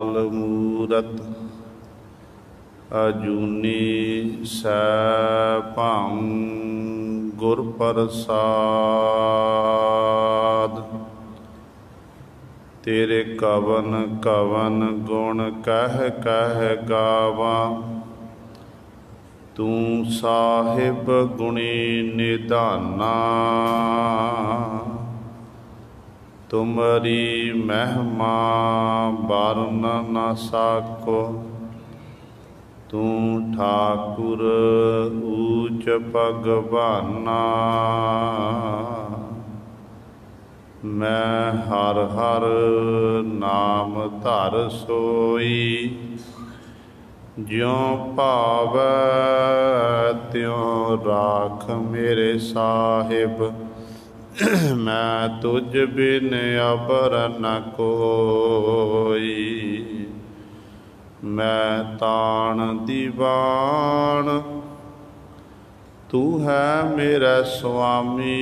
ਮੂਰਤ ਅਜੂਨੀ ਸੈਭੰ ਗੁਰ ਪ੍ਰਸਾਦ। ਤੇਰੇ ਕਵਨ ਕਵਨ ਗੁਣ ਕਹਿ ਕਹਿ ਗਾਵਾਂ। ਤੂੰ ਸਾਹਿਬ ਗੁਣੀ ਨਿਧਾਨਾ। ਤੁਮਰੀ ਮਹਿਮਾ ਵਰਨ ਨ ਸਾਕੋ। ਤੂੰ ਠਾਕੁਰ ਊਚ ਭਗਵਾਨਾ। ਮੈਂ ਹਰ ਹਰ ਨਾਮ ਧਰ ਸੋਈ। ਜਿਉ ਭਾਵੈ ਤਿਉ ਰਾਖ ਮੇਰੇ ਸਾਹਿਬ। ਮੈਂ ਤੁਝ ਬਿਨ ਅਬਰ ਨ ਕੋਈ। ਮੈਂ ਤਾਣ ਦੀਵਾਨ ਤੂੰ ਹੈ ਮੇਰਾ ਸੁਆਮੀ।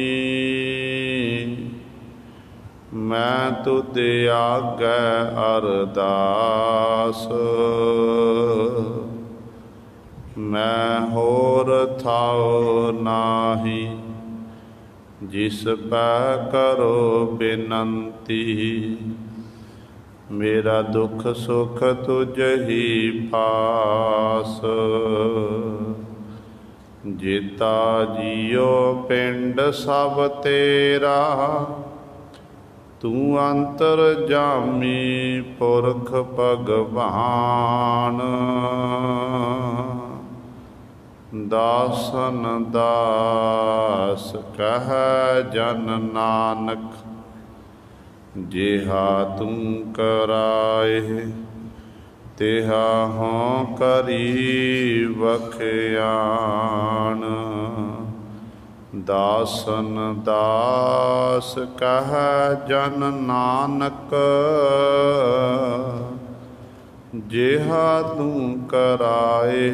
ਮੈਂ ਤੁਧ ਆਗੈ ਅਰਦਾਸ। ਮੈਂ ਹੋਰ ਥਾਉ ਨਾਹੀ। ਜਿਸ ਪੈ ਕਰੋ ਬੇਨੰਤੀ। ਮੇਰਾ ਦੁੱਖ ਸੁਖ ਤੁਝ ਹੀ ਪਾਸ। ਜੀਤਾ ਜੀਉ ਪਿੰਡ ਸਭ ਤੇਰਾ। ਤੂੰ ਅੰਤਰਜਾਮੀ ਪੁਰਖ ਭਗਵਾਨ। ਦਾਸਨ ਦਾਸ ਕਹਿ ਜਨ ਨਾਨਕ। ਜਿਹਾ ਤੂੰ ਕਰਾਏ ਤਿਹਾ ਹੋਂ ਕਰੀ ਵਖਿਆਣ। ਦਾਸਨ ਦਾਸ ਕਹਿ ਜਨ ਨਾਨਕ। ਜਿਹਾ ਤੂੰ ਕਰਾਏ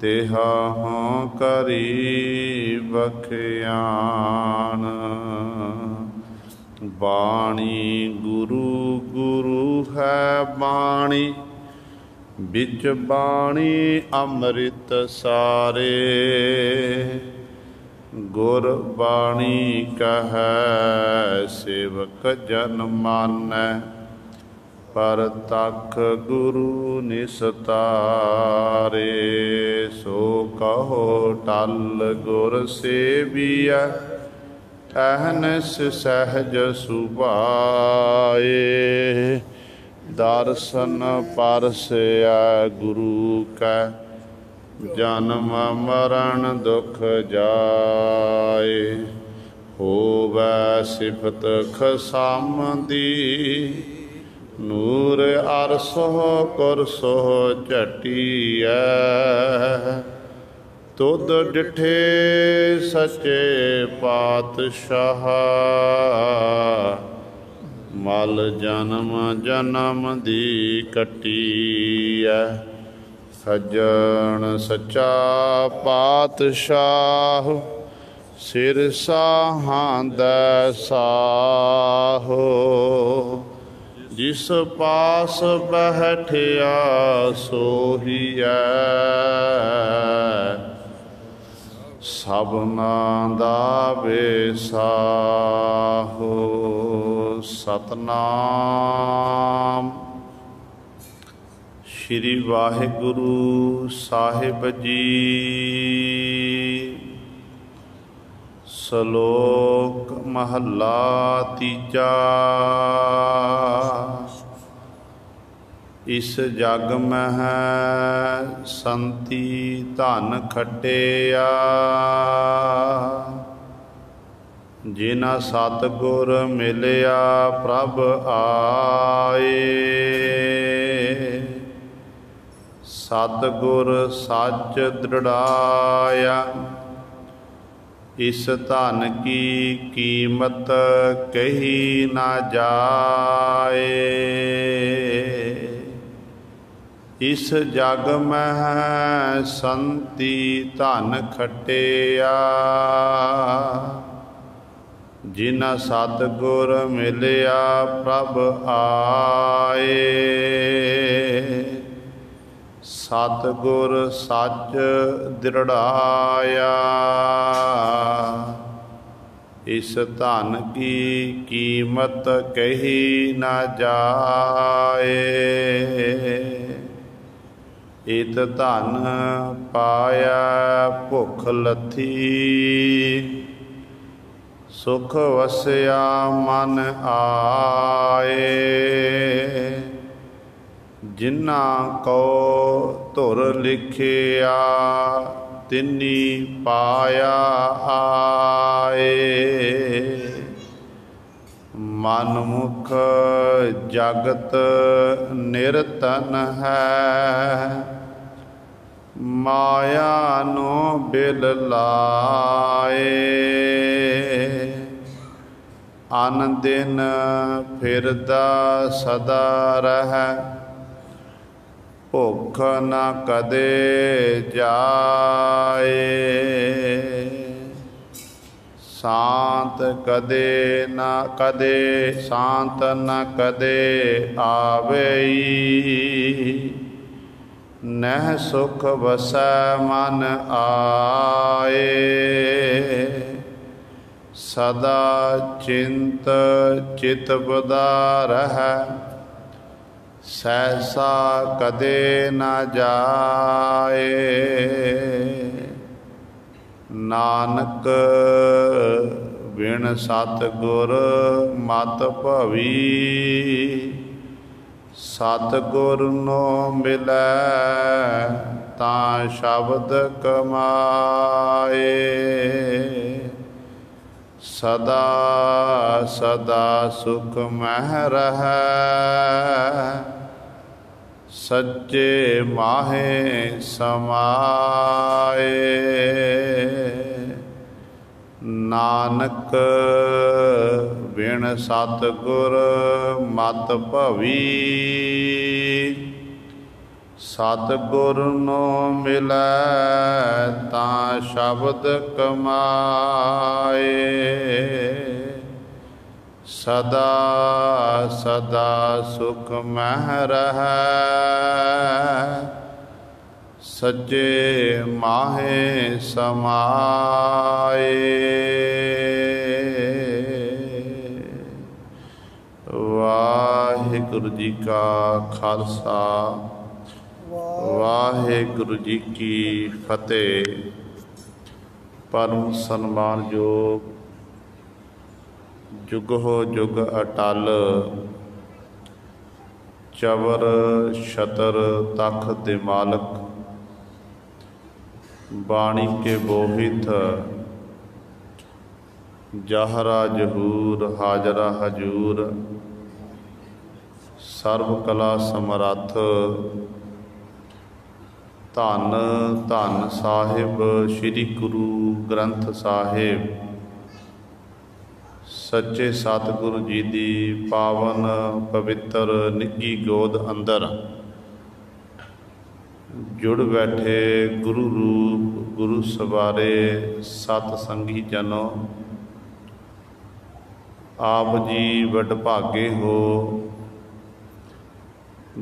ਤਿਹਾ ਹੋਂ ਕਰੀ ਵਖਿਆਣ। ਬਾਣੀ ਗੁਰੂ ਗੁਰੂ ਹੈ ਬਾਣੀ। ਵਿੱਚ ਬਾਣੀ ਅੰਮ੍ਰਿਤ ਸਾਰੇ। ਗੁਰ ਬਾਣੀ ਕਹੈ ਸੇਵਕ ਜਨ ਮਾਨੈ। ਪਰਤਖ ਗੁਰੂ ਨਿਸਤਾਰੇ। ਸੋ ਕਹੋ ਟਲ ਗੁਰ ਸੇਵੀਐ। ਅਹਨਿਸ ਸਹਿਜ ਸੁਭਾਏ। ਦਰਸ਼ਨ ਪਰਸੈ ਗੁਰੂ ਕੈ। ਜਨਮ ਮਰਨ ਦੁਖ ਜਾਏ। ਹੋਵੈ ਸਿਫਤ ਖਸਮ ਦੀ। ਨੂਰ ਅਰਸੋ ਕੁਰਸੋ ਝਟੀਐ। ਤੁਧ ਡਿਠੇ ਸੱਚੇ ਪਾਤਸ਼ਾਹ। ਮਲ ਜਨਮ ਜਨਮ ਦੀ ਕੱਟੀਐ। ਸੱਜਣ ਸੱਚਾ ਪਾਤਸ਼ਾਹ। ਸਿਰ ਸਾਹਾਂ ਦਾ ਸਾਹੋ। ਜਿਸ ਪਾਸ ਬੈਠਿਆ ਸੋਹੀਐ। ਸਭਨਾ ਦਾ ਵੇਸਾਹੋ। ਸਤਨਾਮ ਸ਼੍ਰੀ ਵਾਹਿਗੁਰੂ ਸਾਹਿਬ ਜੀ। ਸ਼ਲੋਕ ਮਹੱਲਾ ਤੀਜਾ। ਇਸ ਜਗ ਮਹਿ ਸੰਤੀ ਧਨ ਖਟਿਆ। ਜਿਨਾ ਸਤਿਗੁਰ ਮਿਲਿਆ ਪ੍ਰਭ ਆਏ। ਸਤਿਗੁਰ ਸੱਚ ਦ੍ਰਿੜਾਇਆ। ਇਸ ਧਨ ਕੀ ਕੀਮਤ ਕਹੀ ਨਾ ਜਾਏ। ਇਸ ਜਗ ਮਹਿ ਸੰਤੀ ਧਨ ਖਟਿਆ। जिना सतगुर मिलिया प्रभ आए। सतगुर सच दृढ़ाया, इस धन की कीमत कही न जाए। इत धन पाया भुख लथी, सुख वसया मन आए। जिन्ना को धुर लिखिया तिन्नी पाया आए। मनमुख जगत निरतन है, माया नो बिल लाए। अन दिन फिरदा सदा रह, भुख न कदे जाए। शांत कदे न कदे शांत न कदे आवेई। नह सुख वसै मन आए। सदा चिंत चित बदा रह, सहसा कदे न जाए। नानक बिन सतगुर मत भवी, सतगुर नो मिलै तां शब्द कमाए। सदा सदा सुख मह रहै, सच्चे माहे समाए। नानक बिन सतगुर मत भवी, सतगुर नो मिलै तां शब्द कमाए। सदा सदा सुख मह रहै, सच्चे माहे समाए। वाहिगुरु जी का खालसा, वाहिगुरु जी की फतेह। परम सन्मानयोग जुगो जुग अटल, चवर छतर तख दे मालक। बाणी के बोहित जाहरा जहूर, हाजरा हजूर। सर्व कला समरथ, धन धन साहिब श्री गुरु ग्रंथ साहिब। सच्चे सतगुरु जी दी पावन पवित्र निੱਜੀ गोद अंदर जुड़ बैठे गुरु रूप गुरु सवारे सत संगी जनों। आप जी वडभागे हो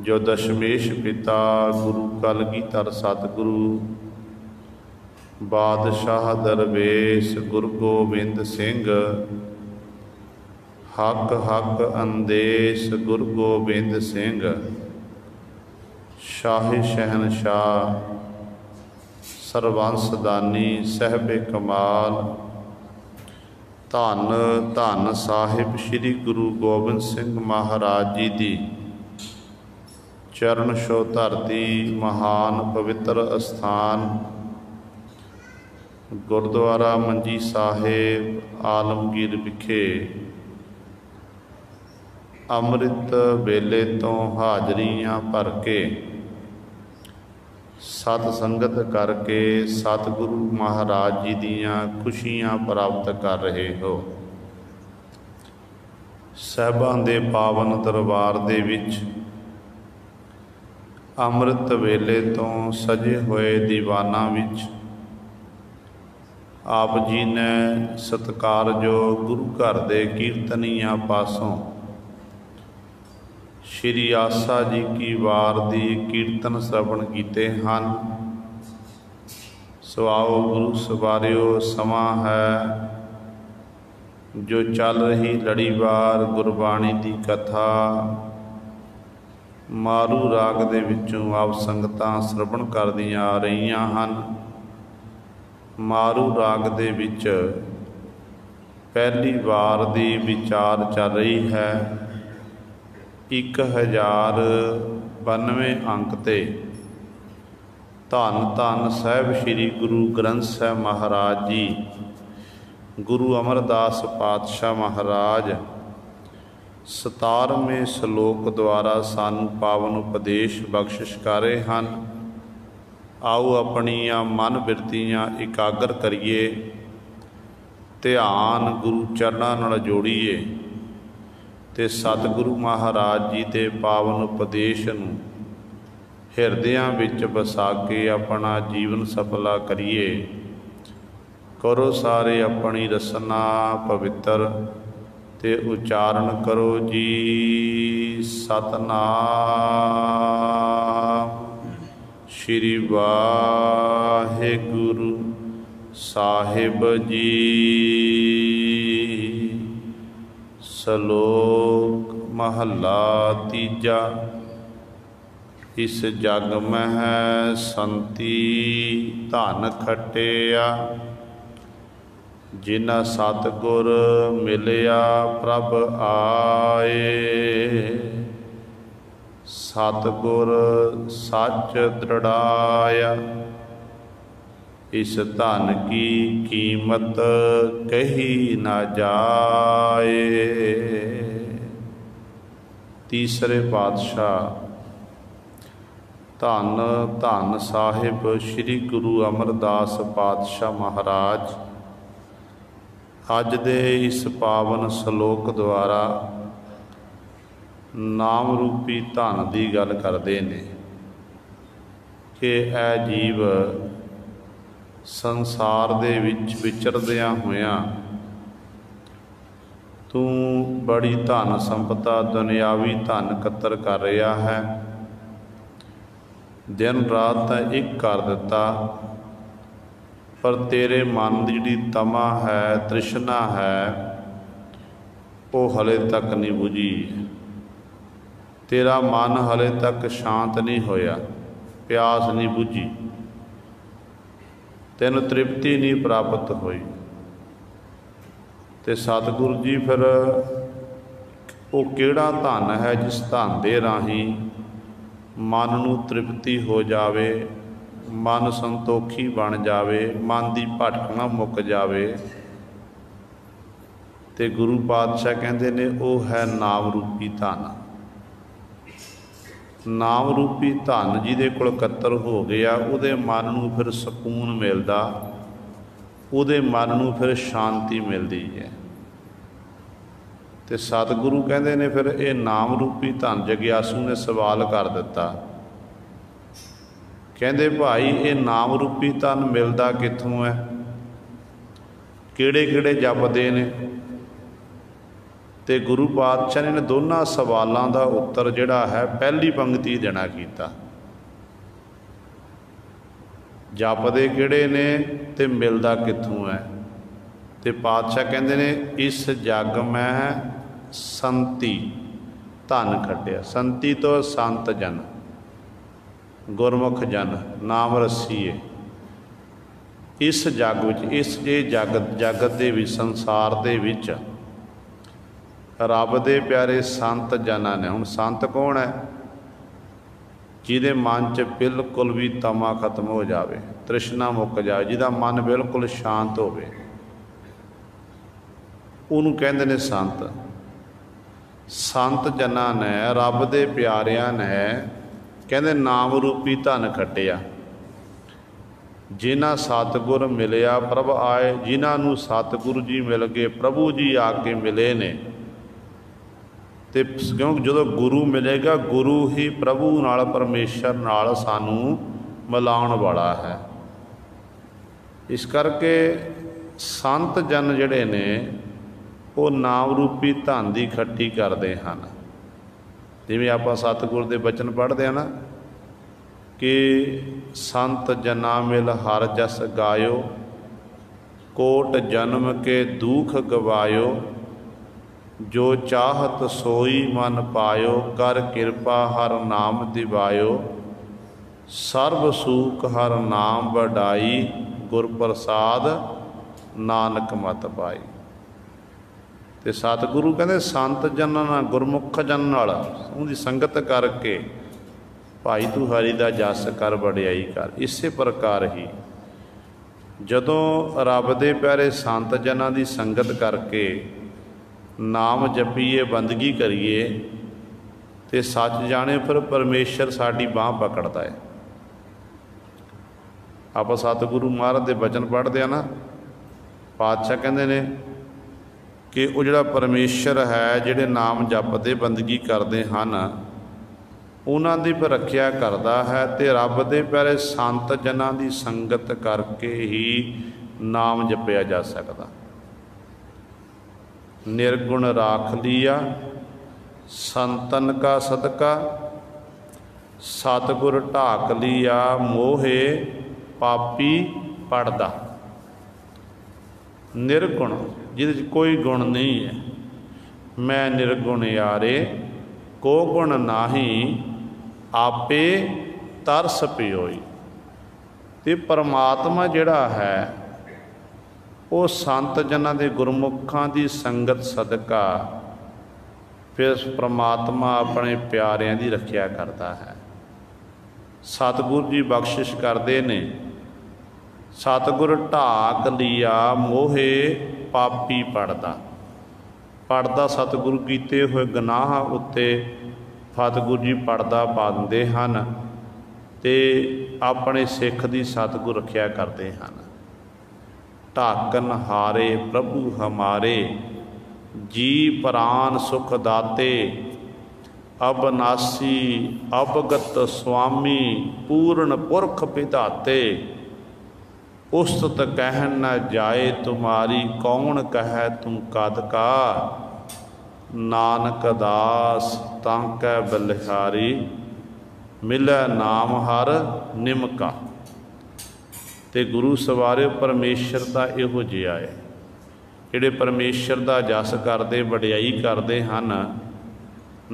जो दशमेश पिता गुरु कलगीधर सतगुरु बादशाह दरवेश गुरु गोबिंद सिंह। हक हक अंदेश गुरु गोबिंद सिंह। शाही शहनशाह सरबंस दानी सहबे कमाल। धन धन साहिब श्री गुरु गोबिंद सिंह महाराज जी दी चरण छो धरती महान पवित्र अस्थान गुरुद्वारा मंजी साहिब आलमगीर विखे अमृत वेले तो हाजरियां भर के सत संगत करके सतगुरु महाराज जी दियां खुशियां प्राप्त कर रहे हो। साहिबां दे पावन दरबार दे विच अमृत वेले तो सजे हुए दीवाना विच आप जी ने सत्कारजो गुरु घर दे कीर्तनिया पासों श्री आसा जी की वार दी कीर्तन श्रवण कीते हैं। सो आओ गुरु सवारियो समा है जो चल रही लड़ीवार गुरबाणी की कथा मारू राग दे विचों आप संगतां श्रवण करदियां आ रहीआं हन। मारू राग दे विच पहली वार दी विचार चल रही है 1092 अंक ते धन धन साहिब श्री गुरु ग्रंथ साहिब महाराज जी गुरु अमरदास पातशाह महाराज 17वें श्लोक द्वारा सानू पावन उपदेश बख्शिश कर रहे हैं। आओ अपनियां मन बिरतियां इकागर करिए, ध्यान गुरु चरणों नाल जोड़ीए ते सतगुरु महाराज जी के पावन उपदेश नूं हिरदियां विच वसा के अपना जीवन सफला करिए। करो सारे अपनी रसना पवित्र ते उच्चारण करो जी सतनाम श्री वाहिगुरु साहिब जी। श्लोक महला तीजा। इस जग में संती धन खटिया जिन्ना सतगुर मिलिया प्रभ आए। सतगुर सच दृढ़ाया इस धन की कीमत कही न जाए। तीसरे पातशाह धन धन साहिब श्री गुरु अमरदास पातशाह महाराज अज दे इस पावन श्लोक द्वारा नाम रूपी धन की गल करते हैं कि ऐ जीव संसार दे विच विचरदियां होइयां तू बड़ी धन संपदा दुनियावी धन कतर कर रहा है। दिन रात तो एक कर दिता पर तेरे मन की जी तमा है तृष्णा है वो हले तक नहीं बुझी। तेरा मन हले तक शांत नहीं होया, प्यास नहीं बुझी, तेन तृप्ति नहीं प्राप्त हुई। तो सतगुरु जी फिर वो किहड़ा धन है जिस धन दे राही मन नूं तृप्ति हो जावे, मन संतोखी बन जावे, मन की भटकना मुक जावे। ते गुरु पातशाह कहते ने वो है नाम रूपी धन। नाम रूपी धन जिहदे कोल कत्तर हो गया उहदे मन नूं फिर सकून मिलदा, उहदे मन नूं फिर शांति मिलदी है। ते सतगुरु कहते ने फिर ये नाम रूपी धन जग्यासू ने सवाल कर दिता। कहते भाई ये नाम रूपी धन मिलता कित्थों है, किहड़े किहड़े जपदे ने। ते गुरु पातशाह ने दोनों सवालों का उत्तर जिहड़ा है पहली पंक्ति देना कीता। जपदे किहड़े ने ते मिलता कित्थों है। ते पातशाह कहते ने इस जग में संती धन खटिया। संती तो संत जन गुरमुख जन नाम रसीए। इस जग विच इस जे जगत दे विच संसार दे विच रब दे प्यारे संत जना ने। हुण संत कौन है? जिहदे मन च बिल्कुल भी तमा खत्म हो जाए, तृष्णा मुक जाए, जिहदा मन बिल्कुल शांत होवे, उहनूं कहंदे ने संत। संत जना ने रब दे प्यारियां ने कहंदे नाम रूपी धन खटिया। जिन्हां सतगुर मिलिया प्रभ आए, जिन्हां सतगुरु जी मिल गए, प्रभु जी आके मिले ने। तो क्योंकि जो गुरु मिलेगा, गुरु ही प्रभु नाल परमेश्वर नाल सानू मिलाउण वाला है। इस करके संत जन जिहड़े ने वो नाम रूपी धन की खट्टी करते हैं। जिवें आपां सतगुर दे बचन पढ़ते हैं ना कि संत जना मिल हर जस गायो, कोट जन्म के दुख गवायो, जो चाहत सोई मन पायो, कर कृपा हर नाम दिवायो, सर्व सुख हर नाम वडाई, गुर प्रसाद नानक मत पाई। ते सतगुरु कहते संत जन नाल गुरमुख जन नाल उनकी संगत करके भाई तू हरि दा जस कर वडियाई कर। इसे प्रकार ही जदों रब दे प्यारे संत जनां दी संगत करके नाम जपीए बंदगी करिए तो सच जाने फिर परमेश्वर साड़ी बांह पकड़ता है। आप सतगुरु महाराज के बचन पढ़ते हैं ना, पातशाह कहते ने कि वो जिहड़ा परमेश्वर है जिहड़े नाम जपते बंदगी करते हैं उन्हां दी भी रखिया करता है। तो रब दे प्यारे संत जनां दी संगत करके ही नाम जपया जा सकता। निर्गुण राख लिया संतन का सदका, सतगुर ढाक लिया मोहे पापी पड़दा। निर्गुण जिहदे कोई गुण नहीं है, मैं निर्गुण यारे को गुण नाही, आपे तरस पियोई। ते परमात्मा जिहड़ा है वो संत जनां दे गुरमुखां दी संगत सदका फिर परमात्मा अपने प्यारिਆਂ ਦੀ रखिया करता है। सतगुरु जी बख्शिश करते ने, सतगुर ढाक लिया मोहे पापी पड़दा। पड़दा सतगुरु कीते हुए गुनाह उत्ते सतगुरु जी पड़दा पा दिंदे हन ते अपने सिख दी सतगुर रखिया करते हैं। ढाकन हारे प्रभु हमारे, जी प्राण सुख दाते, अबनासी अवगत स्वामी, पूर्ण पुरख विधाते, उस्तत कहन न जाए तुम्हारी, कौन कह तुम कद का, नानक दास तांकै बलिहारी, मिलै नाम हर निमका। ते गुरु सवारे परमेश्वर का इहो जिहा है जिहड़े परमेश्वर का जस करते वडियाई करते हैं,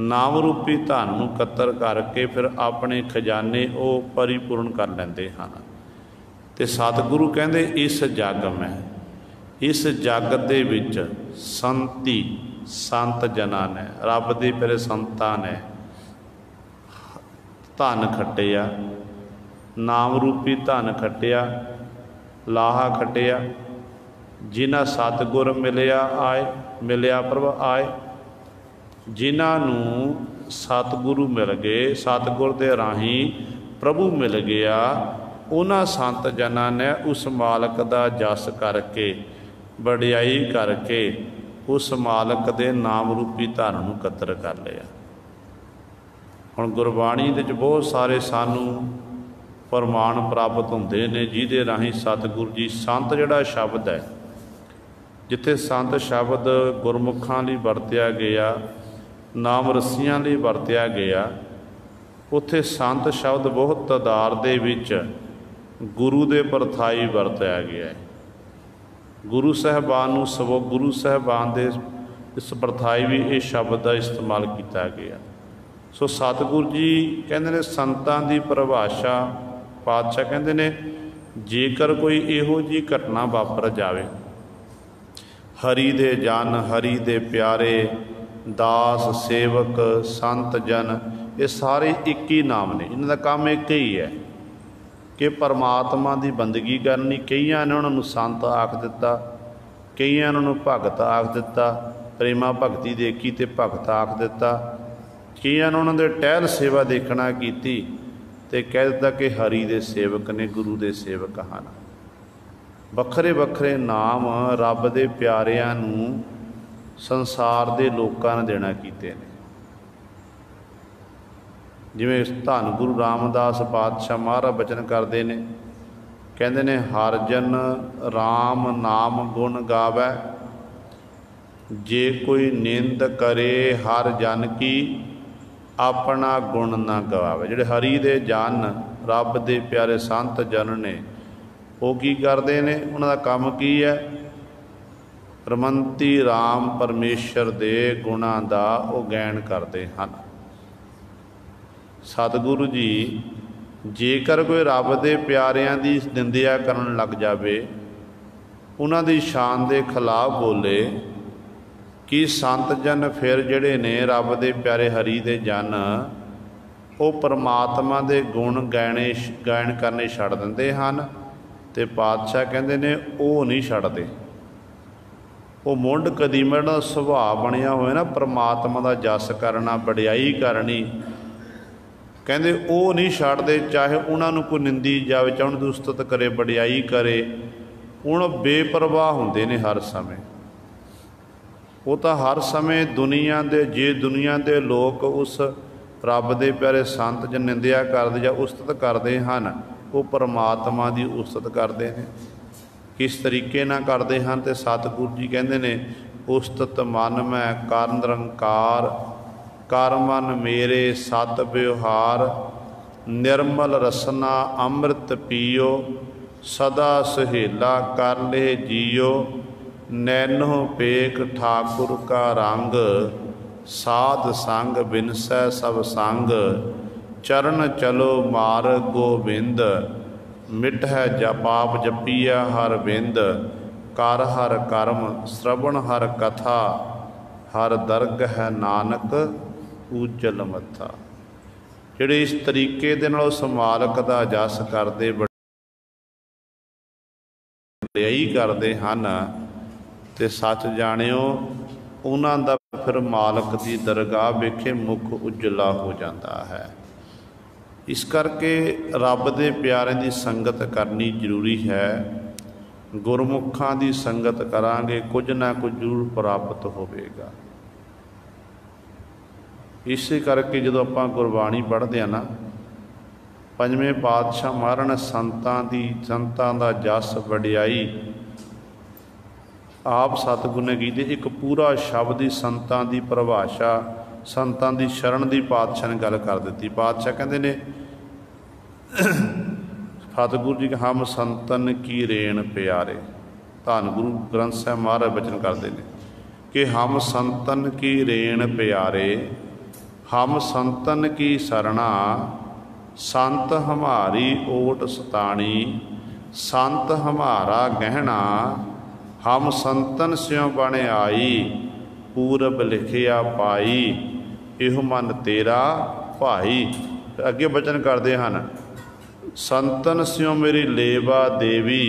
नाम रूपी धन नूं कतर करके फिर अपने खजाने वो परिपूर्ण कर लेंदे हैं। ते सतगुरु कहते इस जग में, इस जग दे विच संती संत जना ने, रब दे प्यारे संतां ने धन खट्टिया, नाम रूपी धन खट्टिया, लाहा खट्टिया। जिन्हां सतगुर मिलिया आए, मिलिया प्रभ आए, जिन्हां नूं सतगुरु मिल गए, सतगुर दे राही प्रभु मिल गया, उन्हां संत जनां ने उस मालक दा जस करके वडियाई करके उस मालक दे नाम रूपी धन नूं कतर कर लिया। हुण गुरबाणी दे विच बहुत सारे सानू प्रमाण प्राप्त होंदे ने जिहदे राही सतगुरु जी संत जिहड़ा शब्द है, जिथे संत शब्द गुरमुखां लई वरतिया गया, नाम रसियां लई वरतिया गया, उत्थे संत शब्द बहुत तादाद दे विच गुरु दे परथाई वरतिया गया है। गुरु साहबान नूं सवो गुरु साहबान दे इस परथाई भी इस शब्द का इस्तेमाल किया गया। सो सतगुरु जी कहते ने संतां दी परिभाषा, पातशाह कहते ने जेकर कोई इहो जी घटना वापर जाए, हरि दे जन, हरि दे प्यारे, दास सेवक संत जन, ये सारे एक ही नाम ने, इन्हां दा काम एक ही है कि परमात्मा की बंदगी करनी। कईयां ने उन्होंने संत आख दिता, कईयां ने उन्होंने भगत आख दिता, प्रेमा भगती देखी तो भगत आख दिता, कईयां ने उन्होंने टहल सेवा देखना की तो कह दिता कि हरि दे सेवक ने, गुरु दे सेवक हैं। वखरे वखरे नाम रब दे प्यारिਆਂ नूं संसार दे लोकां ने देना कीते ने। जिवें धन गुरु रामदास पातशाह महाराज बचन करते हैं कहते ने हर जन राम नाम गुण गावै, जे कोई निंद करे हर जन की अपना गुण ना गवावे। जिहड़े हरि दे जन रब दे प्यारे संत जन ने वो की करते ने, उन्हां दा काम की है? रमंती राम परमेश्वर दे गुणां दा वो गैन करते हैं। सतगुरु जी जेकर कोई रब दे प्यारिਆਂ ਦੀ निंदिया करन लग जावे, उन्हां दी शान दे खिलाफ बोले, कि संत जन फिर जिहड़े ने रब दे प्यारे हरि दे जन वो परमात्मा दे गुण गायन करने छड़ दिंदे हन। ते पातशाह कहंदे ने वो नहीं छड़दे। वो मुंड कदीमड़ दा सुभाव बनिया होया ना, परमात्मा दा जस करना, वडियाई करनी, कहंदे वो नहीं छड़दे। चाहे उन्हां नूं कोई निंदी जावे, चाहे उन्हां दी उस्तत करे, वडियाई करे, उन्ह बेपरवाह हुंदे ने हर समय। वो तो हर समय दुनिया दे, जे दुनिया दे लोग उस रब दे प्यारे संत ज निंदिया करदे जां उस्तत करदे हन, वो परमात्मा की उस्तत करते हैं। किस तरीके नाल करते हैं? तो सतगुरु जी कहते ने, उस्तत मन में कर निरंकार, कर मन मेरे सत व्यवहार, निर्मल रसना अमृत पियो, सदा सहेला कर ले जियो, नैनो पेक ठाकुर का रंग, साध संग बिनसै सब संग, चरण चलो मार्ग गोबिंद, मिटै जपाप जपिया हर बिंद, कर हर कर्म श्रवण हर कथा, हर दरग है नानक उजल मथा। जिहड़े इस तरीके दे नाल उस मालक दा जस करदे, वडियाई करदे हन, ते सच जाणिओ उन्हां दा फिर मालक की दरगाह वेखे मुख उजला हो जाता है। इस करके रब दे प्यारे की संगत करनी जरूरी है। गुरमुखां की संगत करांगे कुछ ना कुछ जरूर प्राप्त होवेगा। इस करके जो आपां गुरबाणी पढ़ते हैं ना, पंजवें पातशाह महाराज ने संतां दा जस वडियाई आप सतगुरु ने की। एक पूरा शब्द ही संतां दी परिभाषा, संतां दी शरण दी पातशाह ने गल कर दी। पातशाह कहते ने, सतगुरु जी हम संतन की रेण प्यारे, धन गुरु ग्रंथ साहिब महाराज बचन करते हैं कि हम संतन की रेण प्यारे, हम संतन की सरना, संत हमारी ओट सताणी, संत हमारा गहना, हम संतन स्यों बने आई, पूरब लिखिया पाई, इह मन तेरा भाई। अगे बचन करते हैं, संतन स्यों मेरी लेवा देवी,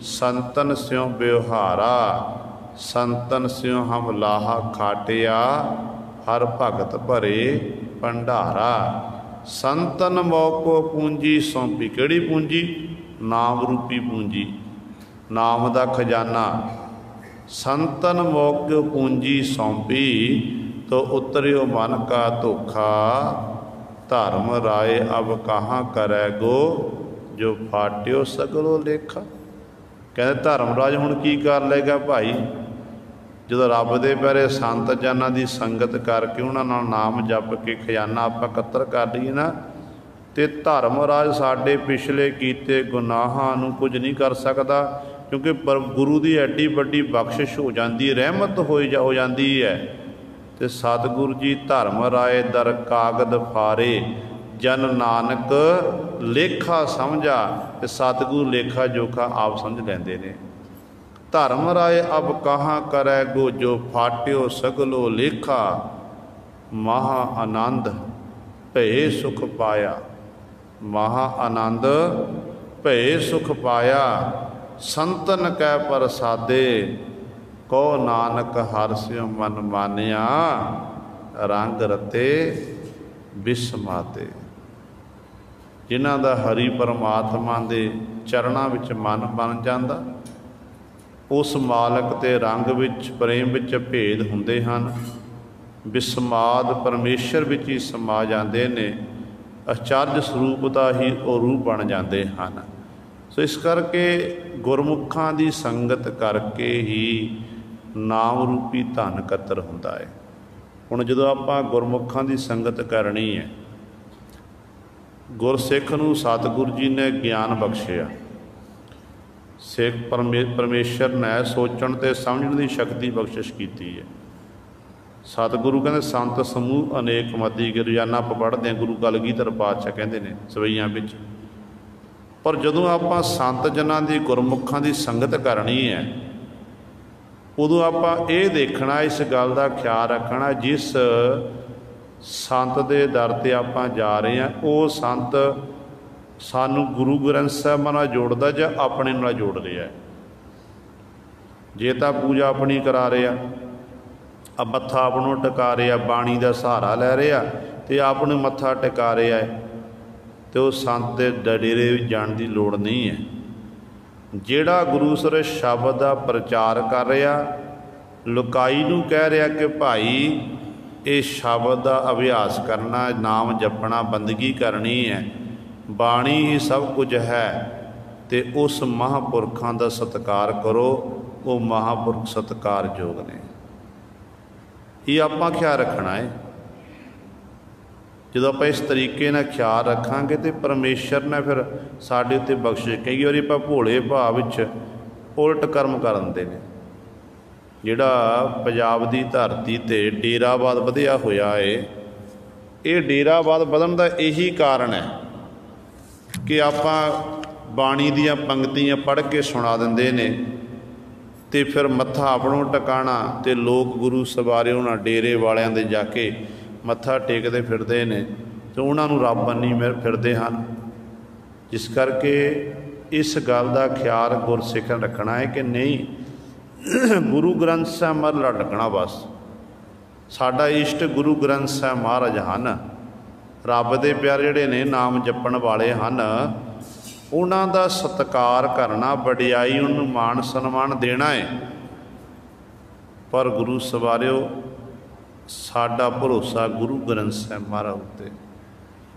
संतन स्यों व्यवहारा, संतन स्यों हम लाहा खाटिया, हर भगत भरे भंडारा। संतन मौको पूंजी सौंपी, केड़ी पूंजी? नाम रूपी पूंजी, नाम दा खजाना। संतन मौको पूंजी सौंपी, तो उतरियो मन का धोखा, धर्म राय अब कहाँ करे गो, जो फाट्यो सगलो लेखा। कहते धर्मराज हुण की कर लेगा भाई, जो रब दे प्यारे संत जनां दी संगत करके उन्हां नाल नाम जप के खजाना आपां इकत्तर कर लईए ना, ते धर्मराज साडे पिछले कीते गुनाहां नूं कुछ नहीं कर सकदा, क्योंकि गुरु की एड्डी वड्डी बख्शिश हो जाती, रहमत हो जाती है। ते सतगुरु जी धर्म राय दर कागद फारे, जन नानक लेखा समझा। ते सतगुरु लेखा जोखा आप समझ लेंदे ने। धर्म राय अब कहाँ करे गो, जो फाट्यो सगलो लेखा, महा आनंद भय सुख पाया, महा आनंद भय सुख पाया, संतन कै प्रसादे, को नानक हर स्यों मन मानिया, रंग रते बिस्माते। जिन्हां दा हरि परमात्मा दे चरणां विच मन बन जांदा, उस मालक ते रंग विच प्रेम विच भेद हुंदे हन। बिस्माद परमेश्वर विच ही समा जांदे ने, आचार्य स्वरूप दा ही वो रूप बन जाते हैं। सो इस करके गुरमुखां दी संगत करके ही नाम रूपी धन इकत्तर हुंदा है। हुण जदों आपां गुरमुखां दी संगत करनी है, गुरसिख नूं सतगुरु जी ने ज्ञान बख्शिया, सिख परमेश्वर ने सोचण ते समझण दी शक्ति बख्शिश कीती है। सतगुरु कहते संत समूह अनेक मती, कि रोजाना आप पढ़ते हैं गुरु कलगीधर पातशाह कहते हैं सवैयां विच। पर जदों आपां संत जनां दी गुरमुखां दी संगत करनी है, उदों आपां ये देखना, इस गल का ख्याल रखना, जिस संत दे दर ते आपां जा रहे हैं वो संत सानू गुरु ग्रंथ साहिब नाल जोड़दा जां अपने नाल जोड़ रहा है। जे तां पूजा अपनी करा रहा, अब मत्था अपनों टिका रहा, बाणी का सहारा लै रहा तो आपने मत्था टिका रहा है, तो संत के डेरे जाने की लोड़ नहीं है। जिहड़ा गुरु सर शब्द का प्रचार कर रहा, लुकाई नूं कह रहा कि भाई ये शब्द का अभ्यास करना, नाम जपना, बंदगी करनी है, बाणी ही सब कुछ है, तो उस महापुरखों का सत्कार करो, वो महापुरख सत्कारयोग ने। ये आपां ख्याल रखना है। जो आप इस तरीके ना ख्याल रखांगे तो परमेश्वर ने फिर साडे उत्ते बख्शिश, कई बार आप भोले भाव विच उलट कर्म कर दिंदे ने। जिहड़ा पंजाब की धरती ते डेरावाद वधिया होया है, ये डेरावाद वधन का यही कारण है कि आपां बाणी दीयां पंक्तियां पढ़ के सुना दिंदे ने, तो फिर मत्था अपनों टिकाणा, तो लोग गुरु सवारे उन्हां डेरे वालियां दे जाके मत्था टेकते फिरते हैं, तो उन्होंने रब बनी फिरते हैं। जिस करके इस गल का ख्याल गुरसिख रखना है कि नहीं, गुरु ग्रंथ साहिब मल रटकना, बस साडा इष्ट गुरु ग्रंथ साहिब महाराज हैं। रब दे प्यारे जिहड़े ने नाम जपण वाले हैं, उन्हां दा सत्कार करना, वडियाई उन्होंने मान सन्मान देना है। पर गुरु सवारिओ साडा भरोसा गुरु ग्रंथ साहिब महाराज उत्ते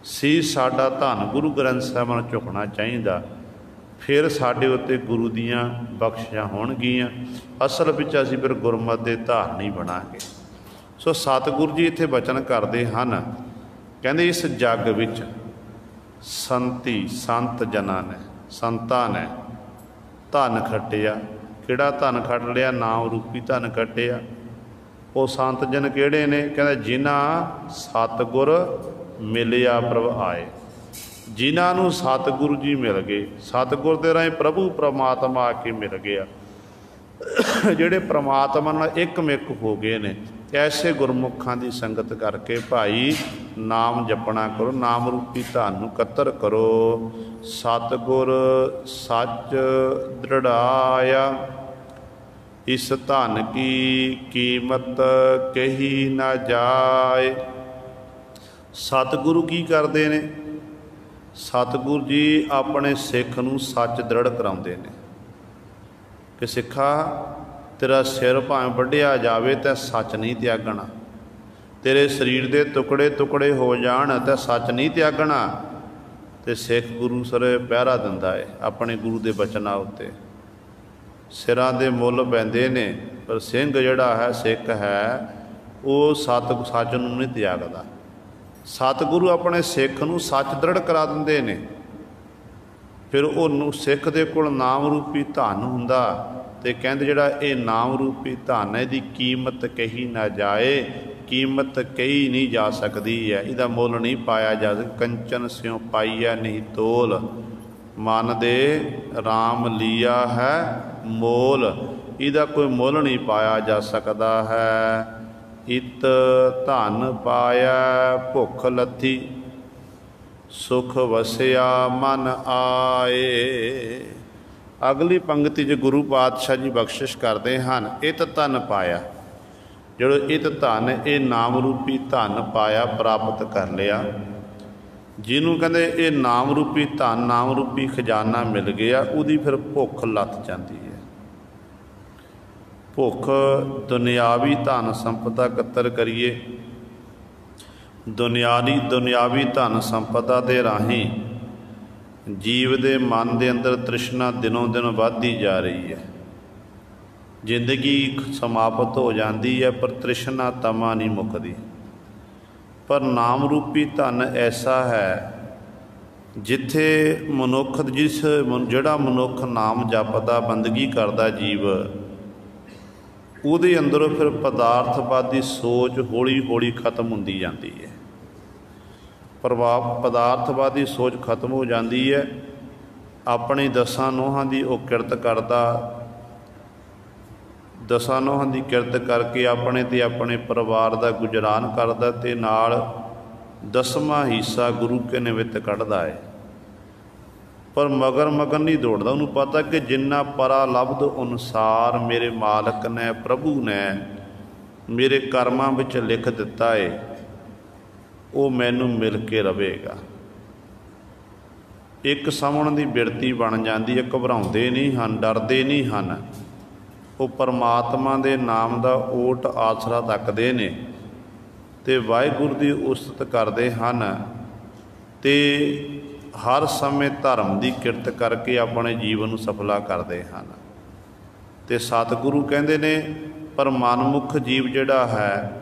सी, साडा धन गुरु ग्रंथ साहिब नाल झुकना चाहिए, फिर साडे उत्ते गुरु दीयां बख्शिशां होणगीਆਂ। असल विच असीं फिर गुरमत दे धारनी बनांगे। सो सतगुरु जी इत्थे बचन करदे हन, कहंदे इस जग विच संती संत जना ने, संतां ने धन खट्टिया। किहड़ा धन खट लिया? नाम रूपी धन खट्टिया। वो संत जन किहड़े ने? कहंदे जिन्हां सतगुर मिलिया प्रभ आए, जिन्होंने सतगुरु जी मिल गए, सतगुर दे राहीं प्रभु परमात्मा आके मिल गया, जिहड़े परमात्मा नाल एकमिक हो गए ने। ऐसे गुरमुखां की संगत करके भाई नाम जपना करो, नाम रूपी धन नूं इकत्तर करो। सतगुर सच दृढ़ाया, इस धन की कीमत कही ना जाए। सतगुरु की करते ने? सतगुरु जी अपने सिख नूं सच दृढ़ कराउंदे ने कि सिखा तेरा सिर भावें वढिया जावे तो सच नहीं त्यागना, तेरे शरीर के टुकड़े टुकड़े हो जाण तो सच नहीं त्यागना। तो सिख गुरु सर पहरा दिंदा है अपने गुरु के बचनां उत्ते। सिरां दे मुੱਲ पैंदे ने, पर सिंह जिहड़ा है सिख है वो सच नूं नहीं त्यागदा। सतगुरु अपने सिख नूं सच दृढ़ करा दिंदे ने। फिर वो सिख दे कोल नाम रूपी धन हुंदा, ते कहंदे जिहड़ा ये नाम रूपी धन है, इहदी कीमत कही ना जाए। कीमत कही नहीं जा सकती है, इहदा मुੱਲ नहीं पाया जा सकता। कंचन स्यों पाईया नहीं तोल, मन दे राम लिया है मोल, इहदा कोई मुੱਲ नहीं पाया जा सकता है। इत धन पाया भुख लथी, सुख वसिया मन आए। अगली पंक्ति च गुरु पातशाह जी बख्शिश करते हैं, इत धन पाया। जो इत धन ये नाम रूपी धन पाया, प्राप्त कर लिया। जिन्हों कहते ये नाम रूपी धन, नाम रूपी खजाना मिल गया, उहदी फिर भुख लथ जाती है। भुख दुनियावी धन संपदा इकत्तर करिए, दुनियावी धन संपदा के राही ਜੀਵ ਦੇ ਮਨ ਦੇ ਅੰਦਰ ਤ੍ਰਿਸ਼ਨਾ ਦਿਨੋਂ ਦਿਨ ਵੱਧਦੀ ਜਾ ਰਹੀ ਹੈ। ਜ਼ਿੰਦਗੀ ਸਮਾਪਤ ਹੋ ਜਾਂਦੀ ਹੈ ਪਰ ਤ੍ਰਿਸ਼ਨਾ ਤਮਾ ਨਹੀਂ ਮੁੱਕਦੀ। ਪਰ ਨਾਮ ਰੂਪੀ ਧਨ ਐਸਾ ਹੈ ਜਿੱਥੇ ਮਨੁੱਖ ਜਿਹੜਾ ਮਨੁੱਖ ਨਾਮ ਜਪਦਾ ਬੰਦਗੀ ਕਰਦਾ ਜੀਵ, ਉਹਦੇ ਅੰਦਰੋਂ ਫਿਰ ਪਦਾਰਥਵਾਦੀ ਸੋਚ ਹੌਲੀ ਹੌਲੀ ਖਤਮ ਹੁੰਦੀ ਜਾਂਦੀ ਹੈ। ਪਦਾਰਥਵਾਦੀ ਸੋਚ ਖਤਮ ਹੋ ਜਾਂਦੀ ਹੈ। ਆਪਣੀ ਦਸਾਂ ਨੋਹਾਂ ਦੀ ਉਹ ਕਿਰਤ ਕਰਦਾ, ਦਸਾਂ ਨੋਹਾਂ ਦੀ ਕਿਰਤ ਕਰਕੇ ਆਪਣੇ ਅਤੇ ਆਪਣੇ ਪਰਿਵਾਰ ਦਾ ਗੁਜ਼ਰਾਨ ਕਰਦਾ ਅਤੇ ਨਾਲ 10ਵਾਂ ਹਿੱਸਾ ਗੁਰੂ ਕੇ ਨਿਮਿੱਤ ਕੱਢਦਾ ਹੈ। ਪਰ ਮਗਰ ਨਹੀਂ ਦੌੜਦਾ। ਉਹਨੂੰ ਪਤਾ ਕਿ ਜਿੰਨਾ ਪਰਾ ਲਬਧ ਅਨੁਸਾਰ ਮੇਰੇ ਮਾਲਕ ਨੇ, ਪ੍ਰਭੂ ਨੇ ਮੇਰੇ ਕਰਮਾਂ ਵਿੱਚ ਲਿਖ ਦਿੱਤਾ ਹੈ, ਉਹ ਮੈਨੂੰ ਮਿਲ ਕੇ ਰਵੇਗਾ। ਇੱਕ ਸਮਝਣ ਦੀ ਬਿਰਤੀ ਬਣ ਜਾਂਦੀ ਹੈ। ਘਬਰਾਉਂਦੇ ਨਹੀਂ ਹਨ, ਡਰਦੇ ਨਹੀਂ ਹਨ। ਉਹ ਪਰਮਾਤਮਾ ਦੇ ਨਾਮ ਦਾ ਓਟ ਆਸਰਾ ਤੱਕਦੇ ਨੇ ਅਤੇ ਵਾਹਿਗੁਰੂ ਦੀ ਉਸਤਤ ਕਰਦੇ ਹਨ ਅਤੇ ਹਰ ਸਮੇਂ ਧਰਮ ਦੀ ਕਿਰਤ ਕਰਕੇ ਆਪਣੇ ਜੀਵਨ ਨੂੰ ਸਫਲਾ ਕਰਦੇ ਹਨ। ਅਤੇ ਸਤਿਗੁਰੂ ਕਹਿੰਦੇ ਨੇ ਪਰ ਮਨਮੁੱਖ ਜੀਵ ਜਿਹੜਾ ਹੈ,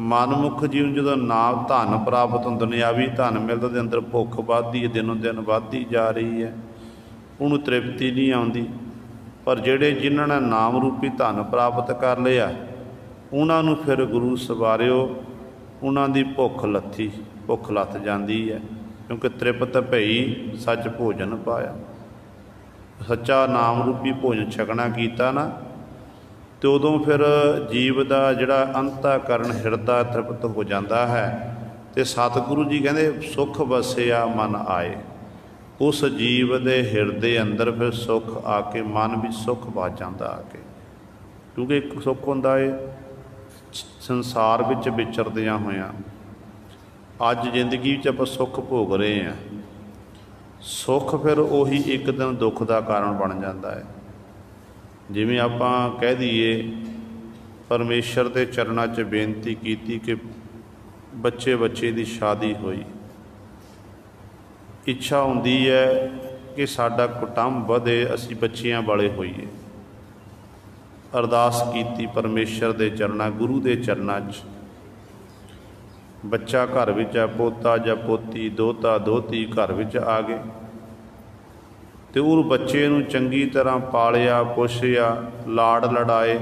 ਮਨਮੁੱਖ ਜੀਵ ਨੂੰ ਜਦੋਂ ਨਾਮ ਧਨ ਪ੍ਰਾਪਤ ਹੁੰਦਾ, ਦੁਨਿਆਵੀ ਧਨ ਮਿਲਦਾ, ਦੇ ਅੰਦਰ ਭੁੱਖ ਵੱਧਦੀ ਹੈ, ਦਿਨੋਂ ਦਿਨ ਵੱਧਦੀ ਜਾ ਰਹੀ ਹੈ, ਉਹਨੂੰ ਤ੍ਰਿਪਤੀ ਨਹੀਂ ਆਉਂਦੀ। ਪਰ ਜਿਨ੍ਹਾਂ ਨੇ ਨਾਮ ਰੂਪੀ ਧਨ ਪ੍ਰਾਪਤ ਕਰ ਲਿਆ, ਉਹਨਾਂ ਨੂੰ ਫਿਰ ਗੁਰੂ ਸਵਾਰਿਓ ਉਹਨਾਂ ਦੀ ਭੁੱਖ ਲੱਥ ਜਾਂਦੀ ਹੈ। ਕਿਉਂਕਿ ਤ੍ਰਿਪਤ ਭਈ ਸੱਚ ਭੋਜਨ ਪਾਇਆ। ਸੱਚਾ ਨਾਮ ਰੂਪੀ ਭੋਜਨ ਛਕਣਾ ਕੀਤਾ ਨਾ, ਅਤੇ ਉਦੋਂ ਫਿਰ ਜੀਵ ਦਾ ਜਿਹੜਾ ਅੰਤःਕਰਨ ਹਿਰਦਾ ਤ੍ਰਿਪਤ ਹੋ ਜਾਂਦਾ ਹੈ। ਅਤੇ ਸਤਿਗੁਰੂ ਜੀ ਕਹਿੰਦੇ ਸੁਖ ਵਸਿਆ ਮਨ ਆਏ। ਉਸ ਜੀਵ ਦੇ ਹਿਰਦੇ ਅੰਦਰ ਫਿਰ ਸੁੱਖ ਆ ਕੇ, ਮਨ ਵਿੱਚ ਸੁੱਖ ਵੱਜ ਜਾਂਦਾ ਆ ਕੇ। ਕਿਉਂਕਿ ਇੱਕ ਸੁੱਖ ਹੁੰਦਾ ਹੈ ਸੰਸਾਰ ਵਿੱਚ ਵਿਚਰਦਿਆਂ ਹੋਇਆਂ। ਅੱਜ ਜ਼ਿੰਦਗੀ ਵਿੱਚ ਆਪਾਂ ਸੁੱਖ ਭੋਗ ਰਹੇ ਹਾਂ। ਸੁੱਖ ਫਿਰ ਉਹੀ ਇੱਕ ਦਿਨ ਦੁੱਖ ਦਾ ਕਾਰਨ ਬਣ ਜਾਂਦਾ ਹੈ। ਜਿਵੇਂ ਆਪਾਂ ਕਹਿ ਦਈਏ, ਪਰਮੇਸ਼ਰ ਦੇ ਚਰਨਾਂ 'ਚ ਬੇਨਤੀ ਕੀਤੀ ਕਿ ਬੱਚੇ ਦੀ ਸ਼ਾਦੀ ਹੋਈ, ਇੱਛਾ ਹੁੰਦੀ ਹੈ ਕਿ ਸਾਡਾ ਕੁਟੁੰਬ ਵਧੇ, ਅਸੀਂ ਬੱਚਿਆਂ ਵਾਲੇ ਹੋਈਏ। ਅਰਦਾਸ ਕੀਤੀ ਪਰਮੇਸ਼ਰ ਦੇ ਚਰਨਾਂ, ਗੁਰੂ ਦੇ ਚਰਨਾਂ 'ਚ। ਬੱਚਾ ਘਰ ਵਿੱਚ ਹੈ, ਪੋਤਾ ਜਾਂ ਪੋਤੀ, ਦੋਤਾ ਦੋਤੀ ਘਰ ਵਿੱਚ ਆ ਗਏ ਅਤੇ ਉਹ ਬੱਚੇ ਨੂੰ ਚੰਗੀ ਤਰ੍ਹਾਂ ਪਾਲਿਆ ਪੋਸ਼ਿਆ, ਲਾਡ ਲਡਾਏ,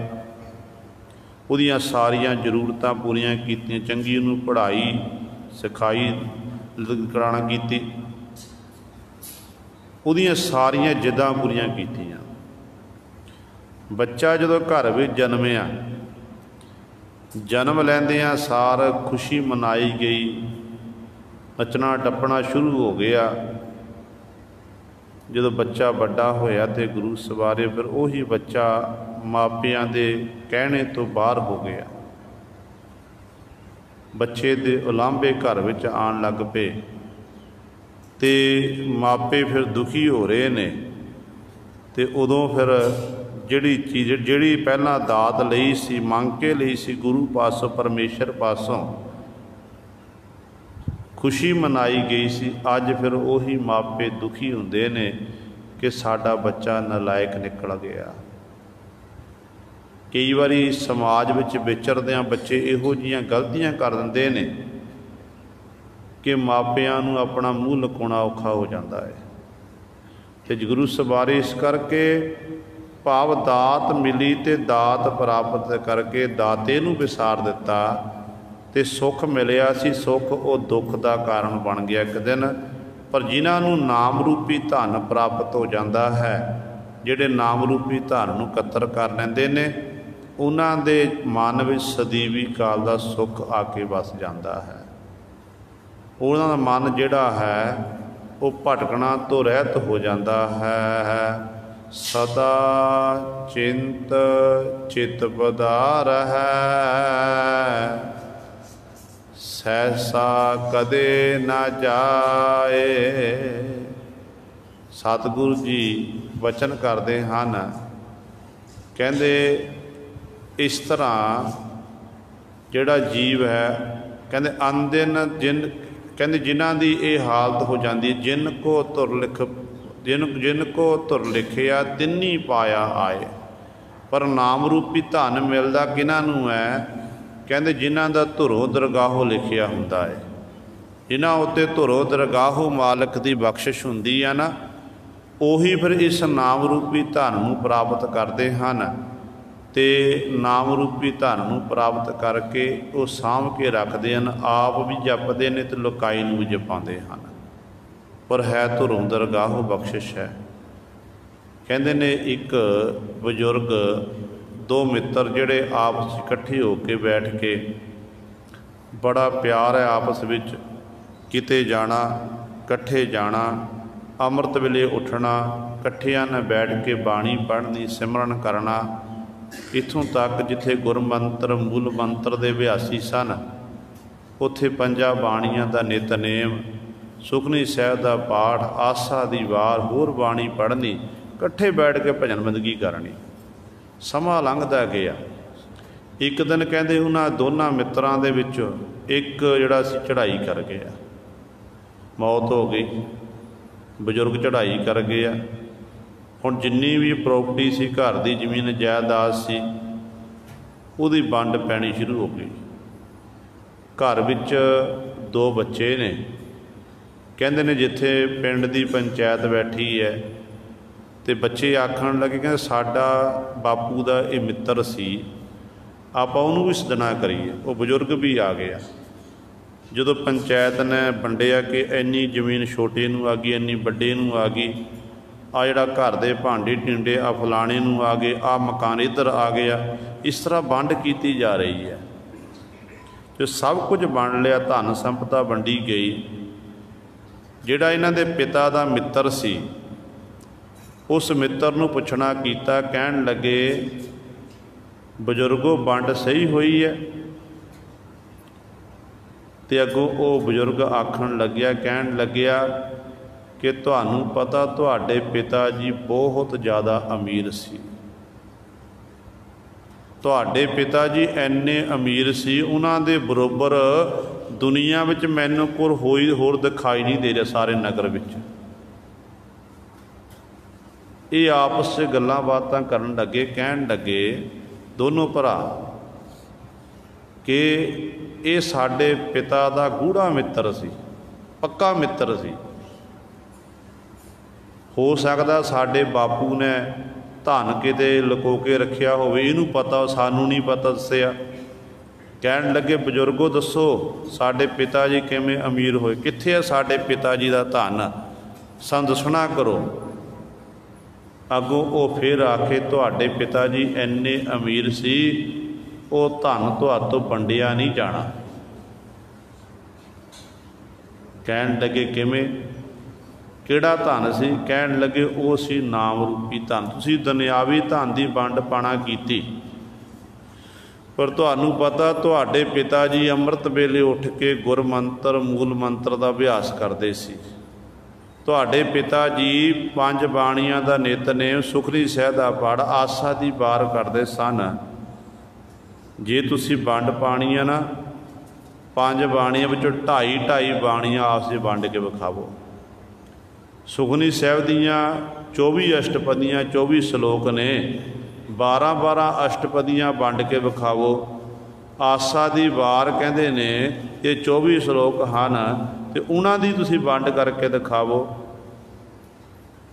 ਉਹਦੀਆਂ ਸਾਰੀਆਂ ਜ਼ਰੂਰਤਾਂ ਪੂਰੀਆਂ ਕੀਤੀਆਂ, ਚੰਗੀ ਉਹਨੂੰ ਪੜ੍ਹਾਈ ਸਿਖਾਈ ਕਰਾਉਣਾ ਕੀਤੀ, ਉਹਦੀਆਂ ਸਾਰੀਆਂ ਜਿੱਦਾਂ ਪੂਰੀਆਂ ਕੀਤੀਆਂ। ਬੱਚਾ ਜਦੋਂ ਘਰ ਵਿੱਚ ਜਨਮਿਆ, ਜਨਮ ਲੈਂਦਿਆਂ ਸਾਰ ਖੁਸ਼ੀ ਮਨਾਈ ਗਈ, ਨੱਚਣਾ ਟੱਪਣਾ ਸ਼ੁਰੂ ਹੋ ਗਿਆ। ਜਦੋਂ ਬੱਚਾ ਵੱਡਾ ਹੋਇਆ ਅਤੇ ਗੁਰੂ ਸਵਾਰੇ, ਫਿਰ ਉਹੀ ਬੱਚਾ ਮਾਪਿਆਂ ਦੇ ਕਹਿਣੇ ਤੋਂ ਬਾਹਰ ਹੋ ਗਿਆ। ਬੱਚੇ ਦੇ ਉਲਾਂਭੇ ਘਰ ਵਿੱਚ ਆਉਣ ਲੱਗ ਪਏ ਅਤੇ ਮਾਪੇ ਫਿਰ ਦੁਖੀ ਹੋ ਰਹੇ ਨੇ। ਅਤੇ ਉਦੋਂ ਫਿਰ ਜਿਹੜੀ ਪਹਿਲਾਂ ਦਾਤ ਲਈ ਸੀ, ਮੰਗ ਕੇ ਲਈ ਸੀ ਗੁਰੂ ਪਾਸੋਂ, ਪਰਮੇਸ਼ਰ ਪਾਸੋਂ ਖੁਸ਼ੀ ਮਨਾਈ ਗਈ ਸੀ, ਅੱਜ ਫਿਰ ਉਹੀ ਮਾਪੇ ਦੁਖੀ ਹੁੰਦੇ ਨੇ ਕਿ ਸਾਡਾ ਬੱਚਾ ਨਲਾਇਕ ਨਿਕਲ ਗਿਆ। ਕਈ ਵਾਰੀ ਸਮਾਜ ਵਿੱਚ ਵਿਚਰਦਿਆਂ ਬੱਚੇ ਇਹੋ ਜਿਹੀਆਂ ਗਲਤੀਆਂ ਕਰ ਦਿੰਦੇ ਨੇ ਕਿ ਮਾਪਿਆਂ ਨੂੰ ਆਪਣਾ ਮੂੰਹ ਲੁਕਾਉਣਾ ਔਖਾ ਹੋ ਜਾਂਦਾ ਹੈ। ਅਤੇ ਗੁਰੂ ਸਵਾਰੇ ਇਸ ਕਰਕੇ ਭਾਵ ਦਾਤ ਮਿਲੀ ਅਤੇ ਦਾਤ ਪ੍ਰਾਪਤ ਕਰਕੇ ਦਾਤੇ ਨੂੰ ਵਿਸਾਰ ਦਿੱਤਾ ਅਤੇ ਸੁੱਖ ਮਿਲਿਆ ਸੀ। ਸੁੱਖ ਉਹ ਦੁੱਖ ਦਾ ਕਾਰਨ ਬਣ ਗਿਆ ਇੱਕ ਦਿਨ। ਪਰ ਜਿਨ੍ਹਾਂ ਨੂੰ ਨਾਮ ਰੂਪੀ ਧਨ ਪ੍ਰਾਪਤ ਹੋ ਜਾਂਦਾ ਹੈ, ਜਿਹੜੇ ਨਾਮ ਰੂਪੀ ਧਨ ਨੂੰ ਇਕੱਤਰ ਕਰ ਲੈਂਦੇ ਨੇ, ਉਹਨਾਂ ਦੇ ਮਨ ਵਿੱਚ ਸਦੀਵੀ ਕਾਲ ਦਾ ਸੁੱਖ ਆ ਕੇ ਵਸ ਜਾਂਦਾ ਹੈ। ਉਹਨਾਂ ਦਾ ਮਨ ਜਿਹੜਾ ਹੈ ਉਹ ਭਟਕਣਾ ਤੋਂ ਰਹਿਤ ਹੋ ਜਾਂਦਾ ਹੈ। ਸਦਾ ਚਿੰਤ ਚਿਤ ਪਧਾਰ ਹੈ, ਸਹਿਸਾ ਕਦੇ ਨਾ ਜਾਏ। ਸਤਿਗੁਰੂ ਜੀ ਵਚਨ ਕਰਦੇ ਹਨ, ਕਹਿੰਦੇ ਇਸ ਤਰ੍ਹਾਂ ਜਿਹੜਾ ਜੀਵ ਹੈ, ਕਹਿੰਦੇ ਅਨਦਿਨ कहते जिन्हां दी ये हालत हो जाती, जिन को धुर लिख जिन को धुर लिखिया तिन्नी पाया आए। पर नाम रूपी धन मिलता किन्हां नूं है? कहते जिन्हां दा धुरों दरगाहों लिखिया हुंदा है, जिन्हां उत्ते धुरों दरगाहों मालक की बख्शिश हुंदी है ना, ਉਹੀ फिर इस नाम रूपी धन नूं प्राप्त करते हैं। तो नाम रूपी धन नूं प्राप्त करके वो साਂਭ के रखते हैं, आप भी जपते हैं तो लुकाई नूं भी जपाते हैं। पर है धुरों दरगाहों बख्शिश है। कहते ने एक बजुर्ग दो मित्र जिहड़े आपस इकट्ठे होके बैठ के, बड़ा प्यार है आपस विच, किते जाना इकट्ठे जाना, अमृत वेले उठना, इकट्ठियां ने बैठ के बाणी पढ़नी, सिमरन करना। इत्थों तक जिथे गुरमंत्र मूल मंत्र दे अभ्यासी सन, उत्थे पंजा बाणियां दा नितनेम, सुखनी साहिब दा पाठ, आसा दी वार, होर बाणी पढ़नी, इकट्ठे बैठ के भजन बंदगी करनी। समा लंघदा गया। एक दिन कहते उन्हां दोनों मित्रां दे विचों एक जिहड़ा सी चढ़ाई कर गया, मौत हो गई। बजुर्ग चढ़ाई कर गया। हुण जिन्नी भी प्रॉपर्टी सी, घर की जमीन जायदाद सी, उहदी वंड पैनी शुरू हो गई। घर विच दो बच्चे ने, कहंदे ने जिथे पिंड की पंचायत बैठी है, तो बच्चे आखण लगे कहंदे साडा बापू का ये मित्र सी, आपां उहनूं भी सदना करिए। वो बजुर्ग भी आ गया। जो पंचायत ने वंडिया कि इन्नी जमीन छोटे नूं आ गई, इन्नी वड्डे नूं आ गई, आ जिहड़ा घर दे भांडे टिंडे आ फलाणे नूं आ गए, आ मकान इधर आ गया, इस तरह वंड की जा रही है। जो सब कुछ बन लिया, धन संपदा वंडी गई। जिहड़ा इन्हां दे पिता दा मित्र सी, उस मित्र नूं पुछना कीता, कहण लगे बजुर्गो वंड सही हुई है? तो अगों वो बजुर्ग आखण लग्या, कहण लग्या कि तुहानूं पता तुहाडे पिता जी बहुत ज़्यादा अमीर सी, तुहाडे पिता जी इन्ने अमीर सी, उन्हां दे बरोबर दुनिया विच मैनूं कोई होर दिखाई नहीं दे रहा सारे नगर विच। ये आपस च गल्लां बातां करन लगे। कहण लगे दोनों भरा कि ये साडे पिता दा गूढ़ा मित्र सी, पक्का मित्र सी। हो सकदा साडे बापू ने धन किते लुको के रखिया होवे, इहनूं पता, सानूं नहीं पता दस्सिया। कहण लगे बजुर्गो दसो साडे पिता जी किवें अमीर होए, कित्थे है साडे पिता जी दा धन, सानूं दसना करो। अगों वो फिर आखे तुहाडे पिता जी इन्ने अमीर सी, वो धन तुहातों वंडिया नहीं जाना। कहण लगे किवें, किहड़ा धन सी? कहण लगे वो सी नाम रूपी धन। तुसीं दुनियावी धन की वंड पाणा कीती, पर तुहानूं पता तुहाडे पिता जी अमृत वेले उठ के गुरमंत्र मूल मंत्र का अभ्यास करते सी। तुहाडे पिता जी पंज बाणियां दा नितनेम, सुखनी साहिब दा पाठ, आसा दी वार करते सन। जे तुसी वंड पाणी है ना, पांच बाणियां विचों 2.5 बाणियां आपस में वंड के विखावो। सुखनी साहिब दियां 24 अष्टपदियां 24 श्लोक ने, 12-12 अष्टपदियां वंड के विखावो। आसा दी वार कहंदे ने ये 24 श्लोक हैं, तो उन्हां दी तुसी वंड करके दिखावो।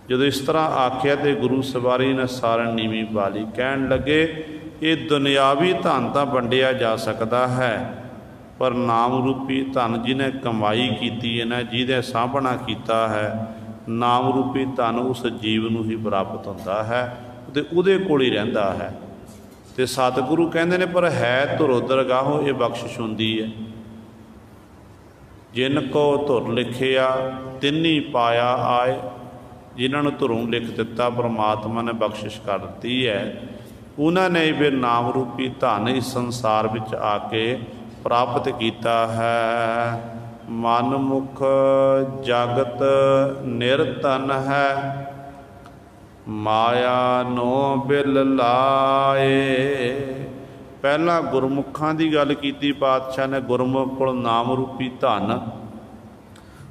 जो इस तरह आख्या तो गुरु सवारी ने सारन नीवी पा ली। कहण लगे ये दुनियावी धन तो वंडिया जा सकता है, पर नाम रूपी धन जिन्हें कमाई की है ना, जिन्हें साँभना किया है, नाम रूपी धन उस जीव नूं ही प्राप्त होता है, तो उहदे कोल ही रहिंदा है। तो सतगुरु कहंदे ने पर है धुर दरगाहों ये बख्शिश हुंदी है। जिन को धुर लिखिया तिन्नी पाया आए, जिन्होंने धुरों लिख दिता परमात्मा ने बख्शिश कर दी है, उन्होंने फिर नाम रूपी धन इस संसार विच आके प्राप्त किया है। मन मुख जगत निरतन है, माया नो बिल लाए। पहला गुरमुखां की गल की पातशाह ने, गुरमुख कोल नाम रूपी धन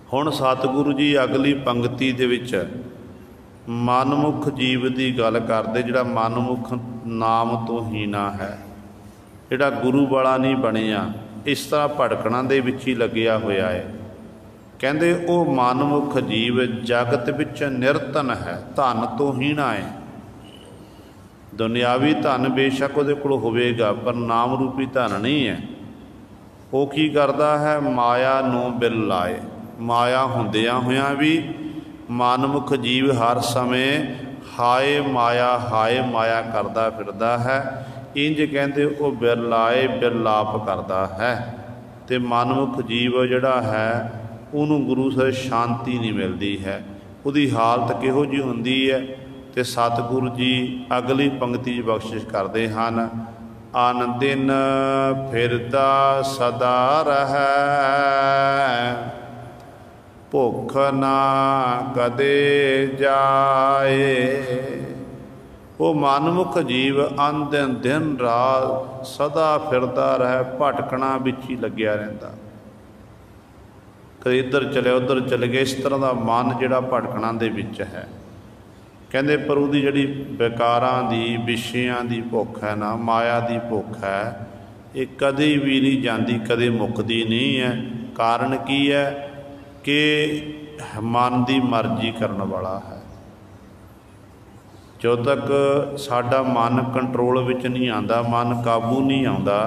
ਹੁਣ सतगुरु जी अगली पंक्ति दे विच मनमुख जीव की गल करते, जिहड़ा मनमुख नाम तो हीना है, जिहड़ा गुरु वाला नहीं बनिया, इस तरह भटकना दे विच ही लग्या होया है। कहंदे वो मनमुख जीव जगत विच निरतन है, धन तो हीना है। दुनियावी धन बेशक उहदे कोल होवेगा, पर नाम रूपी धन नहीं है। वो की करदा है, माया नूं बिल लाए। माया हुंदियां होयां भी मनमुख जीव हर समय हाय माया करदा फिरदा है। इंज कहंदे वो बिरलाए बिरलाप करदा है। ते मनमुख जीव जिहड़ा है उहनूं गुरु से शांति नहीं मिलती है, उहदी हालत किहो जी हुंदी है। ते सतगुरु जी अगली पंक्ति बख्शिश करते हैं, अन दिन फिरदा सदा रहै, भुख ना कदे जाए। वो मनमुख जीव अन दिन दिन रात सदा फिरदा रहे, भटकना विच ही लग्या रहिंदा। कदे इधर चले उधर चले गए, इस तरह का मन जिहड़ा भटकना दे विच है। कहंदे पर उहदी जिहड़ी विकारां दी विषयां दी भुख है ना, माया दी भुख है, ये कदे भी नहीं जाती, कदे मुकदी नहीं है। कारण की है कि मन की मर्जी करने वाला है। जो तक साडा मन कंट्रोल विच नहीं आंदा, मन काबू नहीं आंदा,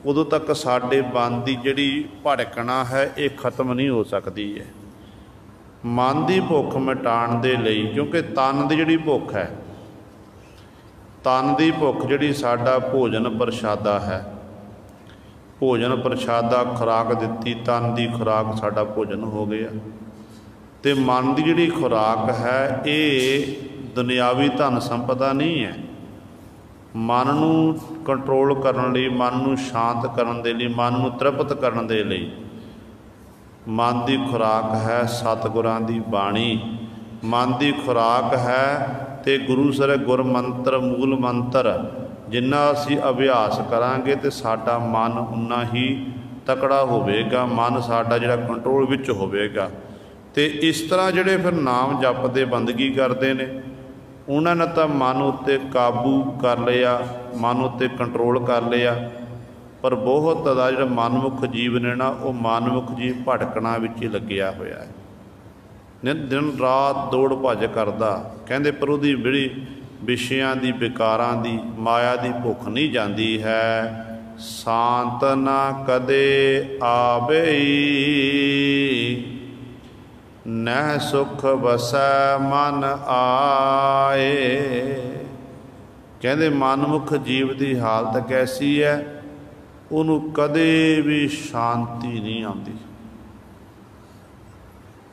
उदों तक साडे मन की जिहड़ी भड़कना है ये खत्म नहीं हो सकती है। मन की भुख मिटाण दे लई, क्योंकि तन की जिहड़ी भुख है, तन की भुख जिहड़ी साडा भोजन प्रशादा है, भोजन प्रशादा खुराक दिती, तन की खुराक साडा भोजन हो गया। तो मन की जिहड़ी खुराक है ये दुनियावी धन संपदा नहीं है। मन नूं कंट्रोल करने लई, मन नूं शांत करने दे लई, मन नूं तृप्त करने दे लई मन की खुराक है सतगुरां दी बाणी। मन की खुराक है तो गुरु सर गुर मंत्र मूल मंत्र जिन्ना असी अभ्यास करांगे तो साडा मन उन्ना ही तकड़ा होवेगा, मन साडा जिहड़ा कंट्रोल विच होवेगा। तो इस तरह जिहड़े फिर नाम जपदे बंदगी करते हैं उन्होंने तो मन उत्ते काबू कर लिया, मन उत्ते कंट्रोल कर लिया। पर बहुत ज़्यादा जो मनमुख जीव ने ना, वो मनमुख जीव भटकना विच ही लग्या होया है, दिन रात दौड़ भज करदा। कहंदे पर उहदी जिहड़ी विषयां दी विकारां दी माया दी भुख नहीं जाती है। शांत ना कदे आवेई, नह सुख वसै मन आए। कहंदे मनमुख जीव की हालत कैसी है, उन्होंने कदे भी शांति नहीं आती।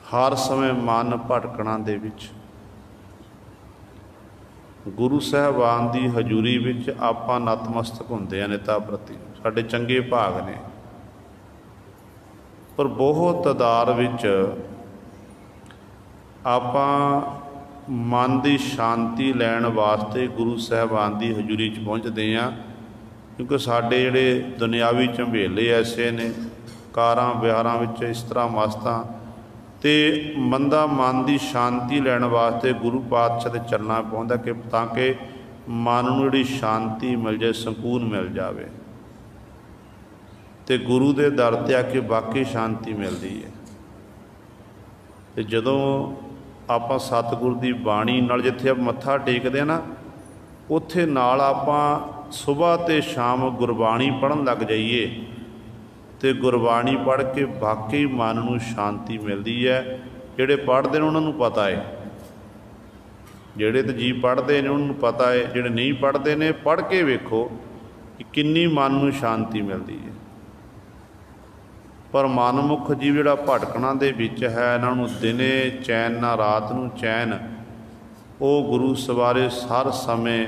हर समय मन भटकना दे विच। गुरु साहबान की हजूरी विच आपां नतमस्तक हुंदे हैं नेता प्रति, साडे चंगे भाग ने। पर बहुत तादाद विच आपां मन की शांति लैण वास्ते गुरु साहबान की हजूरी च पहुँचते हैं, क्योंकि साडे जिहड़े दुनियावी झंबेले ऐसे ने, कारां विहारां विच इस तरह मस्तां, ते बंदा मन की शांति लैण वास्ते गुरु पातशाह दे चरनां पहुंचदा कि ताकि मन नूं जिहड़ी शांति मिल जाए, सकून मिल जाए। तो गुरु के दर ते आके बाकी शांति मिलती है। तो जदों आपां सतगुर की बाणी नाल जिथे आप मत्था टेकदे ना, उत्थे नाल आपां सुबह तो शाम गुरबाणी पढ़न लग जाइए तो गुरबाणी पढ़ के वाकई मन नूं शांति मिलती है। जिहड़े पढ़ते हैं उन्होंने पता है, जिहड़े तो जी पढ़ते हैं उन्होंने पता है, जिहड़े नहीं पढ़ते ने पढ़ के वेखो कि किन्नी मन नूं शांति मिलती है। पर मनमुख जीव जिहड़ा भटकना दे विच है, इन्हां नूं दिने चैन ना रात नूं चैन, वो गुरु सवारे हर समय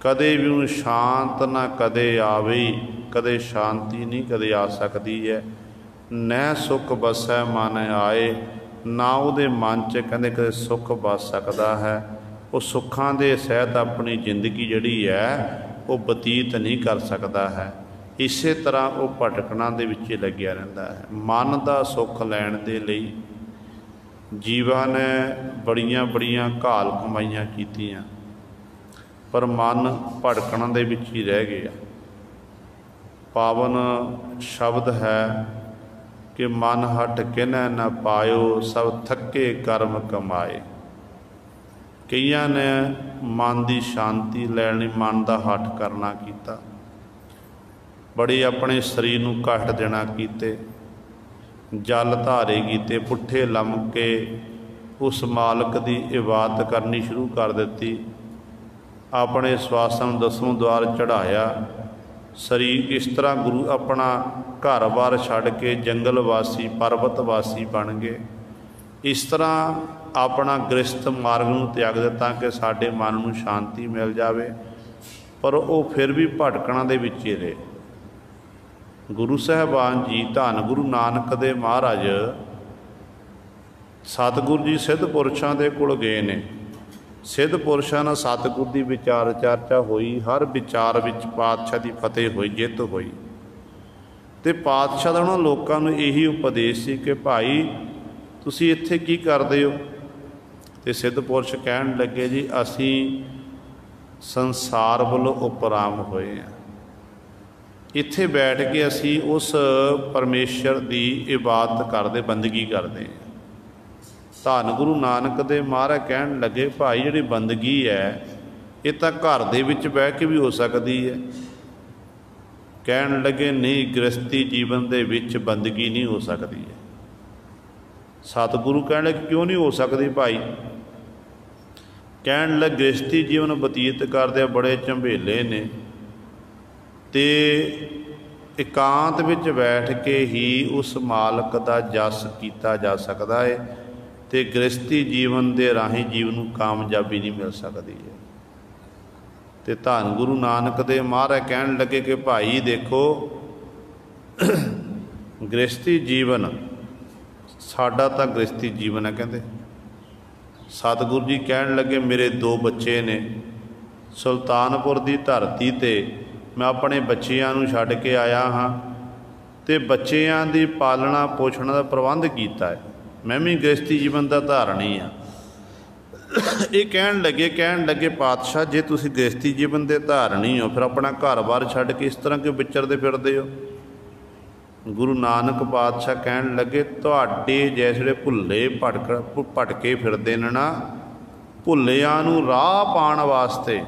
कदे भी उन्हें शांत ना कदे आवे, कदे शांति नहीं कदे आ सकती है। न सुख बसै मन आए, ना उहदे मन च कहंदे कदे सुख बस सकता है। वो सुखां दे सहित अपनी जिंदगी जिहड़ी है वो बतीत नहीं कर सकता है। ਇਸੇ ਤਰ੍ਹਾਂ ਉਹ ਭਟਕਣਾ ਦੇ ਵਿੱਚ ਹੀ ਲੱਗਿਆ ਰਹਿੰਦਾ ਹੈ। ਮਨ ਦਾ ਸੁੱਖ ਲੈਣ ਦੇ ਲਈ ਜੀਵਾਂ ਨੇ ਬੜੀਆਂ ਬੜੀਆਂ ਘਾਲ ਕਮਾਈਆਂ ਕੀਤੀਆਂ, ਪਰ ਮਨ ਭਟਕਣ ਦੇ ਵਿੱਚ ਹੀ ਰਹਿ ਗਿਆ। ਪਾਵਨ ਸ਼ਬਦ ਹੈ ਕਿ ਮਨ ਹਟ ਕਿਨੈ ਨਾ ਪਾਇਓ, ਸਭ ਥੱਕੇ ਕਰਮ ਕਮਾਏ। ਕਈਆਂ ਨੇ ਮਨ ਦੀ ਸ਼ਾਂਤੀ ਲੈਣ ਲਈ ਮਨ ਦਾ ਹੱਠ ਕਰਨਾ ਕੀਤਾ, ਬੜੇ ਆਪਣੇ ਸਰੀਰ ਨੂੰ ਕਸ਼ਟ ਦੇਣਾ ਕੀਤੇ, ਜਲ ਧਾਰੇ ਕੀਤੇ, ਪੁੱਠੇ ਲੰਮ ਕੇ ਉਸ ਮਾਲਕ ਦੀ ਇਬਾਦਤ ਕਰਨੀ ਸ਼ੁਰੂ ਕਰ ਦਿੱਤੀ। ਆਪਣੇ ਸਵਾਸਾਂ ਨੂੰ ਦਸਵੇਂ ਦੁਆਰ ਚੜ੍ਹਾਇਆ। ਸਰੀਰ ਇਸ ਤਰ੍ਹਾਂ ਗੁਰੂ ਆਪਣਾ ਘਰ-ਬਾਰ ਛੱਡ ਕੇ ਜੰਗਲ ਵਾਸੀ, ਪਰਬਤ ਵਾਸੀ ਬਣ ਗਏ। ਇਸ ਤਰ੍ਹਾਂ ਆਪਣਾ ਗ੍ਰਸਥ ਮਾਰਗ ਨੂੰ ਤਿਆਗ ਦਿੱਤਾ ਕਿ ਸਾਡੇ ਮਨ ਨੂੰ ਸ਼ਾਂਤੀ ਮਿਲ ਜਾਵੇ, ਪਰ ਉਹ ਫਿਰ ਵੀ ਭਟਕਣਾ ਦੇ ਵਿੱਚ ਹੀ ਰਹੇ। ਗੁਰੂ ਸਾਹਿਬਾਨ ਜੀ, ਧੰਨ ਗੁਰੂ ਨਾਨਕ ਦੇ ਮਹਾਰਾਜ ਸਤਿਗੁਰੂ ਜੀ ਸਿੱਧ ਪੁਰਸ਼ਾਂ ਦੇ ਕੋਲ ਗਏ ਨੇ। ਸਿੱਧ ਪੁਰਸ਼ਾਂ ਨਾਲ ਸਤਿਗੁਰ ਦੀ ਵਿਚਾਰ ਚਰਚਾ ਹੋਈ। ਹਰ ਵਿਚਾਰ ਵਿੱਚ ਪਾਤਸ਼ਾਹ ਦੀ ਫਤਿਹ ਹੋਈ, ਜਿੱਤ ਹੋਈ। ਅਤੇ ਪਾਤਸ਼ਾਹ ਦਾ ਉਹਨਾਂ ਲੋਕਾਂ ਨੂੰ ਇਹੀ ਉਪਦੇਸ਼ ਸੀ ਕਿ ਭਾਈ ਤੁਸੀਂ ਇੱਥੇ ਕੀ ਕਰਦੇ ਹੋ? ਅਤੇ ਸਿੱਧ ਪੁਰਸ਼ ਕਹਿਣ ਲੱਗੇ ਜੀ ਅਸੀਂ ਸੰਸਾਰ ਵੱਲੋਂ ਉਪਰਾਮ ਹੋਏ ਹਾਂ, ਇੱਥੇ ਬੈਠ ਕੇ ਅਸੀਂ ਉਸ ਪਰਮੇਸ਼ਰ ਦੀ ਇਬਾਦਤ ਕਰਦੇ, ਬੰਦਗੀ ਕਰਦੇ ਹਾਂ। ਧੰਨ ਗੁਰੂ ਨਾਨਕ ਦੇ ਮਹਾਰਾਜ ਕਹਿਣ ਲੱਗੇ ਭਾਈ ਜਿਹੜੀ ਬੰਦਗੀ ਹੈ ਇਹ ਤਾਂ ਘਰ ਦੇ ਵਿੱਚ ਬਹਿ ਕੇ ਵੀ ਹੋ ਸਕਦੀ ਹੈ। ਕਹਿਣ ਲੱਗੇ ਨਹੀਂ, ਗ੍ਰਸਤੀ ਜੀਵਨ ਦੇ ਵਿੱਚ ਬੰਦਗੀ ਨਹੀਂ ਹੋ ਸਕਦੀ ਹੈ। ਸਤਿਗੁਰੂ ਕਹਿਣ ਲੱਗੇ ਕਿਉਂ ਨਹੀਂ ਹੋ ਸਕਦੀ ਭਾਈ? ਕਹਿਣ ਲੱਗੇ ਗ੍ਰਸਤੀ ਜੀਵਨ ਬਤੀਤ ਕਰਦੇ ਬੜੇ ਝੰਬੇਲੇ ਨੇ, ਅਤੇ ਇਕਾਂਤ ਵਿੱਚ ਬੈਠ ਕੇ ਹੀ ਉਸ ਮਾਲਕ ਦਾ ਜਸ ਕੀਤਾ ਜਾ ਸਕਦਾ ਹੈ, ਅਤੇ ਗ੍ਰਸਤੀ ਜੀਵਨ ਦੇ ਰਾਹੀਂ ਜੀਵਨ ਨੂੰ ਕਾਮਯਾਬੀ ਨਹੀਂ ਮਿਲ ਸਕਦੀ ਹੈ। ਅਤੇ ਧੰਨ ਗੁਰੂ ਨਾਨਕ ਦੇ ਮਹਾਰਾਜ ਕਹਿਣ ਲੱਗੇ ਕਿ ਭਾਈ ਦੇਖੋ, ਗ੍ਰਸਤੀ ਜੀਵਨ ਸਾਡਾ ਤਾਂ ਗ੍ਰਸਤੀ ਜੀਵਨ ਹੈ। ਕਹਿੰਦੇ ਸਤਿਗੁਰੂ ਜੀ ਕਹਿਣ ਲੱਗੇ ਮੇਰੇ 2 ਬੱਚੇ ਨੇ, ਸੁਲਤਾਨਪੁਰ ਦੀ ਧਰਤੀ 'ਤੇ ਮੈਂ ਆਪਣੇ ਬੱਚਿਆਂ ਨੂੰ ਛੱਡ ਕੇ ਆਇਆ ਹਾਂ, ਅਤੇ ਬੱਚਿਆਂ ਦੀ ਪਾਲਣਾ ਪੋਸ਼ਣ ਦਾ ਪ੍ਰਬੰਧ ਕੀਤਾ ਹੈ। ਮੈਂ ਵੀ ਗ੍ਰਸਤੀ ਜੀਵਨ ਦਾ ਧਾਰਨੀ ਹਾਂ। ਇਹ ਕਹਿਣ ਲੱਗੇ ਪਾਤਸ਼ਾਹ ਜੇ ਤੁਸੀਂ ਗ੍ਰਸਤੀ ਜੀਵਨ ਦੇ ਧਾਰਨੀ ਹੋ, ਫਿਰ ਆਪਣਾ ਘਰ-ਬਾਰ ਛੱਡ ਕੇ ਇਸ ਤਰ੍ਹਾਂ ਕਿਉਂ ਵਿਚਰਦੇ ਫਿਰਦੇ ਹੋ? ਗੁਰੂ ਨਾਨਕ ਪਾਤਸ਼ਾਹ ਕਹਿਣ ਲੱਗੇ ਤੁਹਾਡੇ ਜੈਸੇ ਭੁੱਲੇ ਭਟਕੇ ਫਿਰਦੇ ਨੇ ਨਾ, ਭੁੱਲਿਆਂ ਨੂੰ ਰਾਹ ਪਾਉਣ ਵਾਸਤੇ,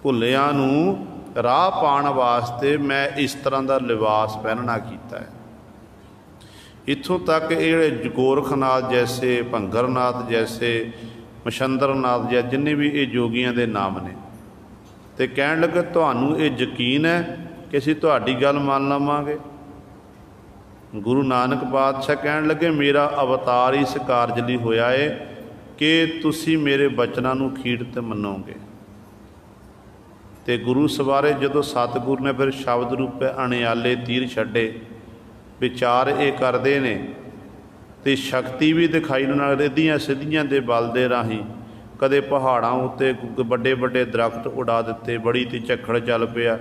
ਭੁੱਲਿਆਂ ਨੂੰ ਰਾਹ ਪਾਉਣ ਵਾਸਤੇ ਮੈਂ ਇਸ ਤਰ੍ਹਾਂ ਦਾ ਲਿਬਾਸ ਪਹਿਨਣਾ ਕੀਤਾ ਹੈ। ਇੱਥੋਂ ਤੱਕ ਇਹ ਜਿਹੜੇ ਗੋਰਖਨਾਥ ਜੈਸੇ, ਭੰਗਰਨਾਥ ਜੈਸੇ, ਮਛੰਦਰਨਾਥ ਜਾਂ ਜਿੰਨੇ ਵੀ ਇਹ ਜੋਗੀਆਂ ਦੇ ਨਾਮ ਨੇ, ਅਤੇ ਕਹਿਣ ਲੱਗੇ ਤੁਹਾਨੂੰ ਇਹ ਯਕੀਨ ਹੈ ਕਿ ਅਸੀਂ ਤੁਹਾਡੀ ਗੱਲ ਮੰਨ ਲਵਾਂਗੇ? ਗੁਰੂ ਨਾਨਕ ਪਾਤਸ਼ਾਹ ਕਹਿਣ ਲੱਗੇ ਮੇਰਾ ਅਵਤਾਰ ਇਸ ਕਾਰਜ ਲਈ ਹੋਇਆ ਹੈ ਕਿ ਤੁਸੀਂ ਮੇਰੇ ਬਚਨਾਂ ਨੂੰ ਅਖੀਰ ਤੇ ਮੰਨੋਗੇ। ਅਤੇ ਗੁਰੂ ਸਵਾਰੇ ਜਦੋਂ ਸਤਿਗੁਰੂ ਨੇ ਫਿਰ ਸ਼ਬਦ ਰੂਪੇ ਅਣਿਆਲੇ ਤੀਰ ਛੱਡੇ, ਵਿਚਾਰ ਇਹ ਕਰਦੇ ਨੇ, ਅਤੇ ਸ਼ਕਤੀ ਵੀ ਦਿਖਾਈ ਨਾਲ ਰਿੱਧੀਆਂ ਸਿੱਧੀਆਂ ਦੇ ਬਲ ਦੇ ਰਾਹੀਂ ਕਦੇ ਪਹਾੜਾਂ ਉੱਤੇ ਵੱਡੇ ਵੱਡੇ ਦਰਖਤ ਉਡਾ ਦਿੱਤੇ, ਬੜੀ ਤੇ ਝੱਖੜ ਚੱਲ ਪਿਆ,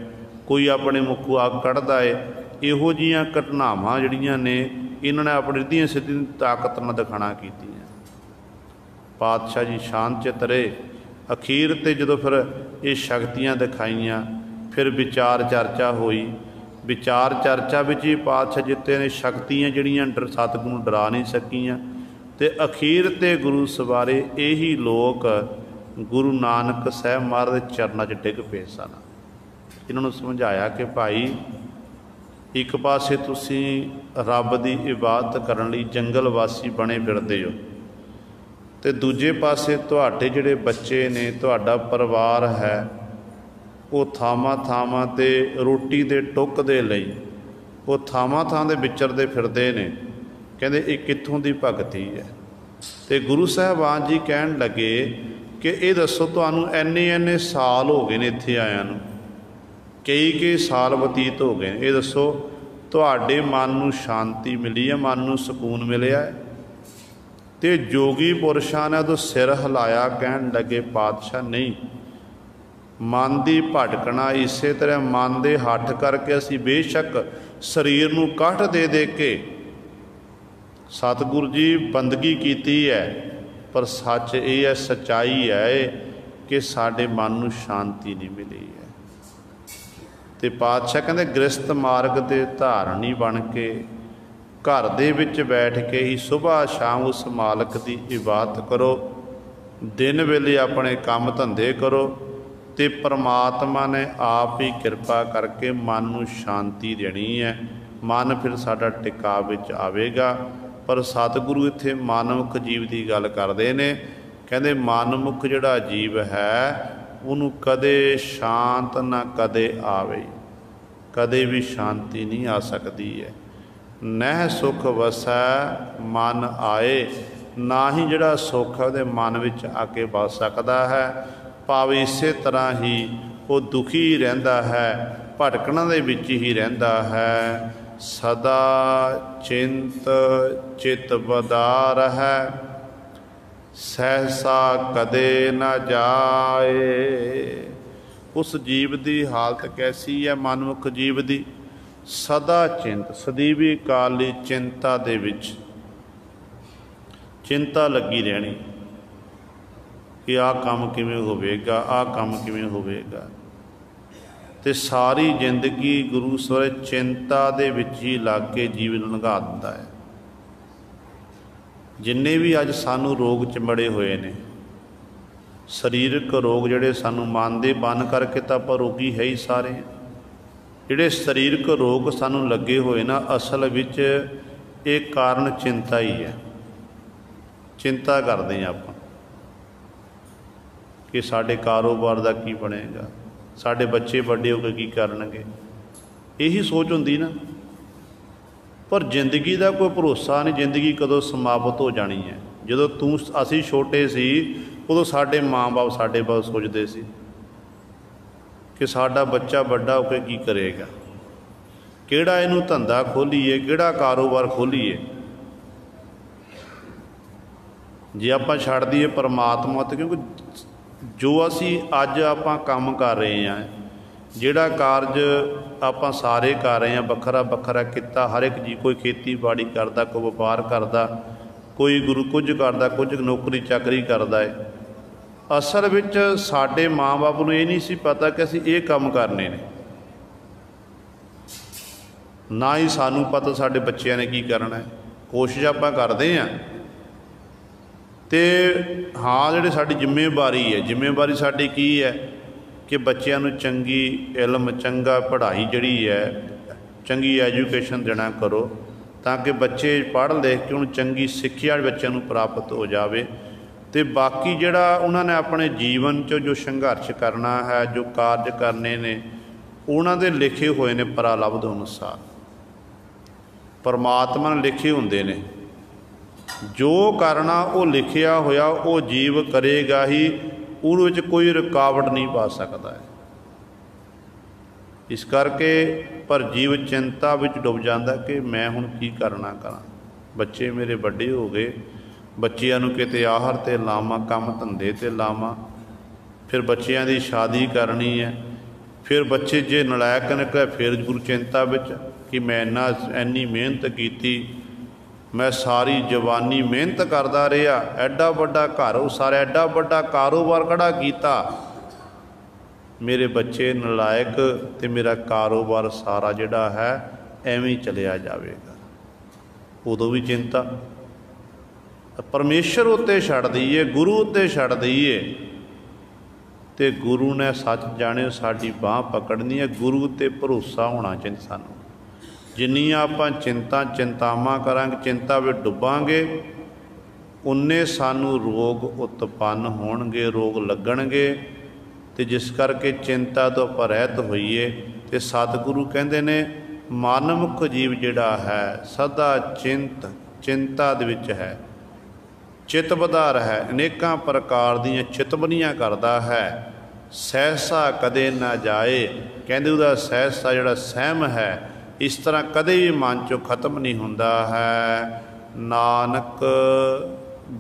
ਕੋਈ ਆਪਣੇ ਮੁੱਖੋਂ ਅੱਗ ਕੱਢਦਾ ਏ। ਇਹੋ ਜਿਹੀਆਂ ਘਟਨਾਵਾਂ ਜਿਹੜੀਆਂ ਨੇ ਇਹਨਾਂ ਨੇ ਆਪਣੀ ਰਿੱਧੀਆਂ ਸਿੱਧੀਆਂ ਤਾਕਤ ਨਾਲ ਦਿਖਾਣਾ ਕੀਤੀਆਂ। ਪਾਤਸ਼ਾਹ ਜੀ ਸ਼ਾਂਤ ਚਿੱਤ ਰਹੇ। ਅਖੀਰ 'ਤੇ ਜਦੋਂ ਫਿਰ ਇਹ ਸ਼ਕਤੀਆਂ ਦਿਖਾਈਆਂ, ਫਿਰ ਵਿਚਾਰ ਚਰਚਾ ਹੋਈ। ਵਿਚਾਰ ਚਰਚਾ ਵਿੱਚ ਹੀ ਪਾਤਸ਼ਾਹ ਜਿੱਤੇ ਨੇ ਸ਼ਕਤੀਆਂ ਜਿਹੜੀਆਂ ਸਤਿਗੁਰੂ ਨੂੰ ਡਰਾ ਨਹੀਂ ਸਕੀਆਂ, ਅਤੇ ਅਖੀਰ 'ਤੇ ਗੁਰੂ ਸਵਾਰੇ ਇਹੀ ਲੋਕ ਗੁਰੂ ਨਾਨਕ ਸਾਹਿਬ ਮਹਾਰਾਜ ਦੇ ਚਰਨਾਂ 'ਚ ਡਿੱਗ ਪਏ ਸਨ। ਇਹਨਾਂ ਨੂੰ ਸਮਝਾਇਆ ਕਿ ਭਾਈ ਇੱਕ ਪਾਸੇ ਤੁਸੀਂ ਰੱਬ ਦੀ ਇਬਾਦਤ ਕਰਨ ਲਈ ਜੰਗਲ ਵਾਸੀ ਬਣੇ ਫਿਰਦੇ ਹੋ, ਅਤੇ ਦੂਜੇ ਪਾਸੇ ਤੁਹਾਡੇ ਜਿਹੜੇ ਬੱਚੇ ਨੇ, ਤੁਹਾਡਾ ਪਰਿਵਾਰ ਹੈ, ਉਹ ਥਾਵਾਂ ਥਾਵਾਂ 'ਤੇ ਰੋਟੀ ਦੇ ਟੁੱਕ ਦੇ ਲਈ ਉਹ ਥਾਵਾਂ ਥਾਂ ਦੇ ਵਿਚਰਦੇ ਫਿਰਦੇ ਨੇ। ਕਹਿੰਦੇ ਇਹ ਕਿੱਥੋਂ ਦੀ ਭਗਤੀ ਹੈ? ਅਤੇ ਗੁਰੂ ਸਾਹਿਬਾਨ ਜੀ ਕਹਿਣ ਲੱਗੇ ਕਿ ਇਹ ਦੱਸੋ ਤੁਹਾਨੂੰ ਇੰਨੇ ਸਾਲ ਹੋ ਗਏ ਨੇ ਇੱਥੇ ਆਇਆਂ ਨੂੰ, ਕਈ ਸਾਲ ਬਤੀਤ ਹੋ ਗਏ ਨੇ, ਇਹ ਦੱਸੋ ਤੁਹਾਡੇ ਮਨ ਨੂੰ ਸ਼ਾਂਤੀ ਮਿਲੀ ਹੈ, ਮਨ ਨੂੰ ਸਕੂਨ ਮਿਲਿਆ ਹੈ? ਅਤੇ ਜੋਗੀ ਪੁਰਸ਼ਾਂ ਨੇ ਉਦੋਂ ਸਿਰ ਹਿਲਾਇਆ, ਕਹਿਣ ਲੱਗੇ ਪਾਤਸ਼ਾਹ ਨਹੀਂ, मन की भटकना इसे तरह मन के हठ करके असी बेशक शरीर नूं काठ दे दे के सतगुरु जी बंदगी कीती है, पर सच ये है, सच्चाई है कि साडे मन नूं शांति नहीं मिली है। ते पातशाह कहते गृहस्थ मार्ग के धारणी बन के घर दे विच बैठ के ही सुबह शाम उस मालक की इबादत करो, दिन वेले अपने काम धंधे करो, तो परमात्मा ने आप ही कृपा करके मन नूं शांति देनी है। मन फिर साडा टिका विच आवेगा। पर सतगुरु इत्थे मानमुख जीव की गल करते हैं, कहते मानमुख जिहड़ा जीव है उन्होंने कदे शांत ना कदे आवे, कदे भी शांति नहीं आ सकती है। नह सुख वसै मन आए, ना ही जिहड़ा सुख है उहदे मन विच आके बस सकता है। भाव इसे तरह ही वो दुखी रहिंदा है, भटकना दे विच ही रहिंदा है। सदा चिंत चित बदार है, सहसा कदे न जाए। उस जीव की हालत कैसी है मनमुख जीव की? सदा चिंत, सदीवी काली चिंता दे विच चिंता लगी रहनी कि आ काम किवें होवेगा, आ काम किवें होवेगा। ते सारी जिंदगी गुरु सर चिंता दे विच ही लग के जीवन लंघा दिंदा है। जिन्ने भी अज सानू रोग चिंबड़े हुए ने, शरीरक रोग जिहड़े सानू मन दे बन करके तां आपां रोगी है ही सारे। जिहड़े शरीरक रोग सानू लगे हुए ना, असल विच एक कारण चिंता ही है। चिंता करते हैं आपां कि साडे कारोबार दा की बनेगा, साडे बच्चे बड़े होकर की करनगे, यही सोच हुंदी ना। पर जिंदगी का कोई भरोसा नहीं, जिंदगी कदों समाप्त हो जानी है। जदों तू असी छोटे सी उदों साडे माँ बाप साडे बारे सोचते सी कि साडा बच्चा बड़ा होकर की करेगा, किहड़ा इहनूं धंधा खोलीए, किहड़ा कारोबार खोलीए। जे आपां छड्ड दईए परमात्मा ते, क्योंकि जो असी अज आपां काम कर रहे हैं, जिहड़ा कारज आपां सारे कर रहे हैं, बखरा बखरा किता हर एक जी, कोई खेतीबाड़ी करदा, कोई व्यापार करदा, कोई गुरु कुछ करदा, कुछ नौकरी चाकरी करदा है। असल विच साडे माँ बाप नूं ये नहीं सी पता कि असीं ये काम करने ने, ना ही सानूं पता साडे बच्चिआं ने की करना है। कोशिश आपां करदे हां ते हाँ, जिहड़ी साडी जिम्मेवारी है, जिम्मेवारी साडी की है कि बच्चिआं नूं चंगी इलम, चंगा पढ़ाई जिहड़ी है, चंगी एजुकेशन देना करो, ताकि बच्चे पढ़ लिख के उन्हें चंगी सिक्ख्या बच्चों नूं प्राप्त हो जाए। तो बाकी जिहड़ा उन्होंने अपने जीवन च जो संघर्ष करना है, जो कार्य करने ने, उन्होंने लिखे हुए ने प्रारब्ध अनुसार, परमात्मा ने लिखे हुंदे ने। जो करना वो लिखिया होया वो जीव करेगा ही, उहदे कोई रुकावट नहीं पा सकता है। इस करके पर जीव चिंता विच डुब जाता कि मैं हुण की करना करा, बच्चे मेरे बड़े हो गए, बच्चिआं नूं किते आहर ते लावां, काम धंधे ते लावां, फिर बच्चिआं दी शादी करनी है, फिर बच्चे जे नलायक निकले फिर गुरु चिंता विच कि मैं इन्नी मेहनत की, मैं सारी जवानी मेहनत करता रहा, एडा वड्डा घर उसारिया, एडा वड्डा कारोबार खड़ा किया, मेरे बच्चे नलायक ते मेरा कारोबार सारा जिहड़ा है एवें चलिया जाएगा। उदों भी चिंता। परमेश्वर उत्ते छड्ड दईए, गुरु उत्ते छड्ड दईए, ते गुरु ने सच जाने साडी बांह पकड़नी है। गुरु उत्ते भरोसा होना चाहिए सानूं। जिन्नियां आपां चिंतावां करांगे, चिंता विच डुबांगे, उन्ने सानू रोग उत्पन्न होणगे, रोग लगणगे। ते जिस करके चिंता तो आपां रहत होईए। ते सतगुरु कहंदे ने मनमुख जीव जिहड़ा है सदा चिंता दे विच है, चित बधार है, अनेकां प्रकार दीयां चितवनियां करदा है, सहसा कदे ना जाए। कहंदे उहदा सहसा जिहड़ा सहम है इस तरह कदे भी मन चो खत्म नहीं हुंदा है। नानक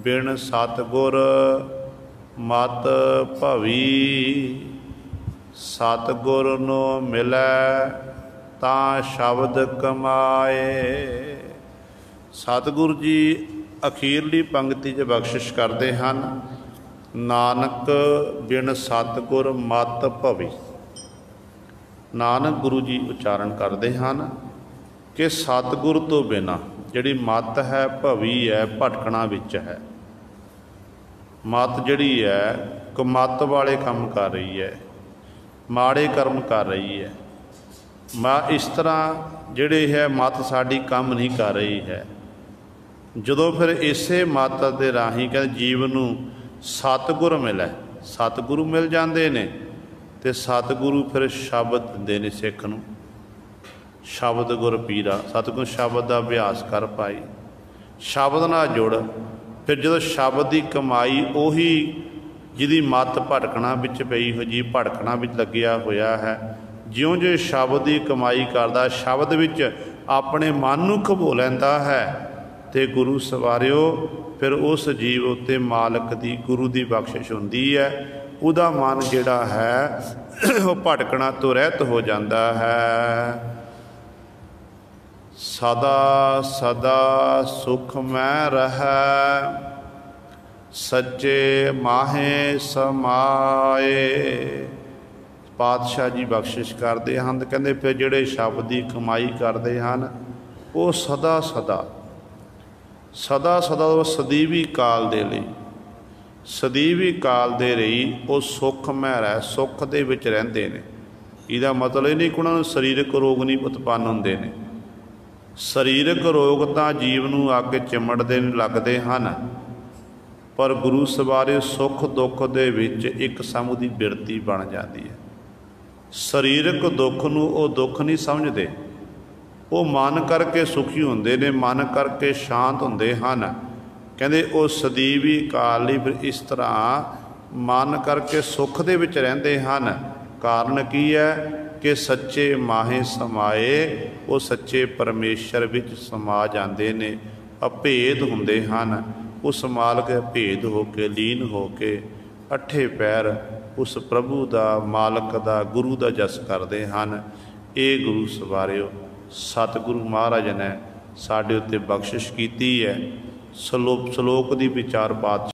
बिन सतगुर मत भवी, सतगुर नो मिलै तां शब्द कमाए। सतगुरु जी अखीरली पंक्ति च बख्शिश करते हैं, नानक बिन सतगुर मत भवी। नानक गुरु जी उच्चारण करते हैं कि सतगुर तो बिना जिहड़ी मत है भवी है, भटकना विच है। मत जिहड़ी है कुमत वाले काम कर रही है, माड़े कर्म कर रही है। इस तरह जिहड़ी है मत साडी काम नहीं कर रही है। जदों फिर इसे मत दे राही कहते जीव नूं सतगुर मिले, सतगुरु मिल जाते ने ते सतगुरु फिर शब्द दिंदे ने सिख नूं, शब्द गुर पीरा। सतगुर शब्द का अभ्यास कर पाई, शब्द नाल जुड़। फिर जो शब्द की कमाई उही जिहदी मत भटकना विच पई हो जी, भटकना विच लग्या होया है, ज्यों ज्यों शब्द की कमाई करदा, शब्द विच अपने मन नूं खबो लैंदा है, ते गुरु सवारियो फिर उस जीव उत्ते मालक दी गुरु दी बख्शिश हुंदी है। उहदा मन जिहड़ा है वो भटकना तो रहत हो जाता है। सदा सदा सुख में रहै, सच्चे माहे समाए। पातशाह जी बख्शिश करते हैं, कहते फिर जिहड़े शब्द की कमाई करते हैं वो सदा सदा सदा सदा वो सदीवी काल दे लई, सदीवी काल दे रही वो सुख में रह, सुख दे विच रहिंदे ने। इहदा मतलब ये नहीं कि उन्हां नूं सरीरक रोग नहीं उत्पन्न हुंदे ने। सरीरक रोग तो जीव नूं आके चिमड़दे लगदे हन, पर गुरु सवारे सुख दुख दे विच एक समूह दी बिरती बन जाती है। सरीरक दुख नूं वो दुख नहीं समझते, वो मन करके सुखी हुंदे ने, मन करके शांत हुंदे हन। कहंदे वो सदीवी काल लई फिर इस तरह मन करके सुख दे विच रहिंदे हन। कारण की है कि सच्चे माहे समाए, वो सच्चे परमेश्वर विच समा जाते ने। अभेद हुंदे हन, उस मालक भेद होके लीन होके अठे पैर उस प्रभु दा, मालक दा, गुरु दा जस करते हैं। ये गुरु सवारियो सतगुरु महाराज ने साडे उत्ते बख्शिश कीती है। श्लोक दी विचार बात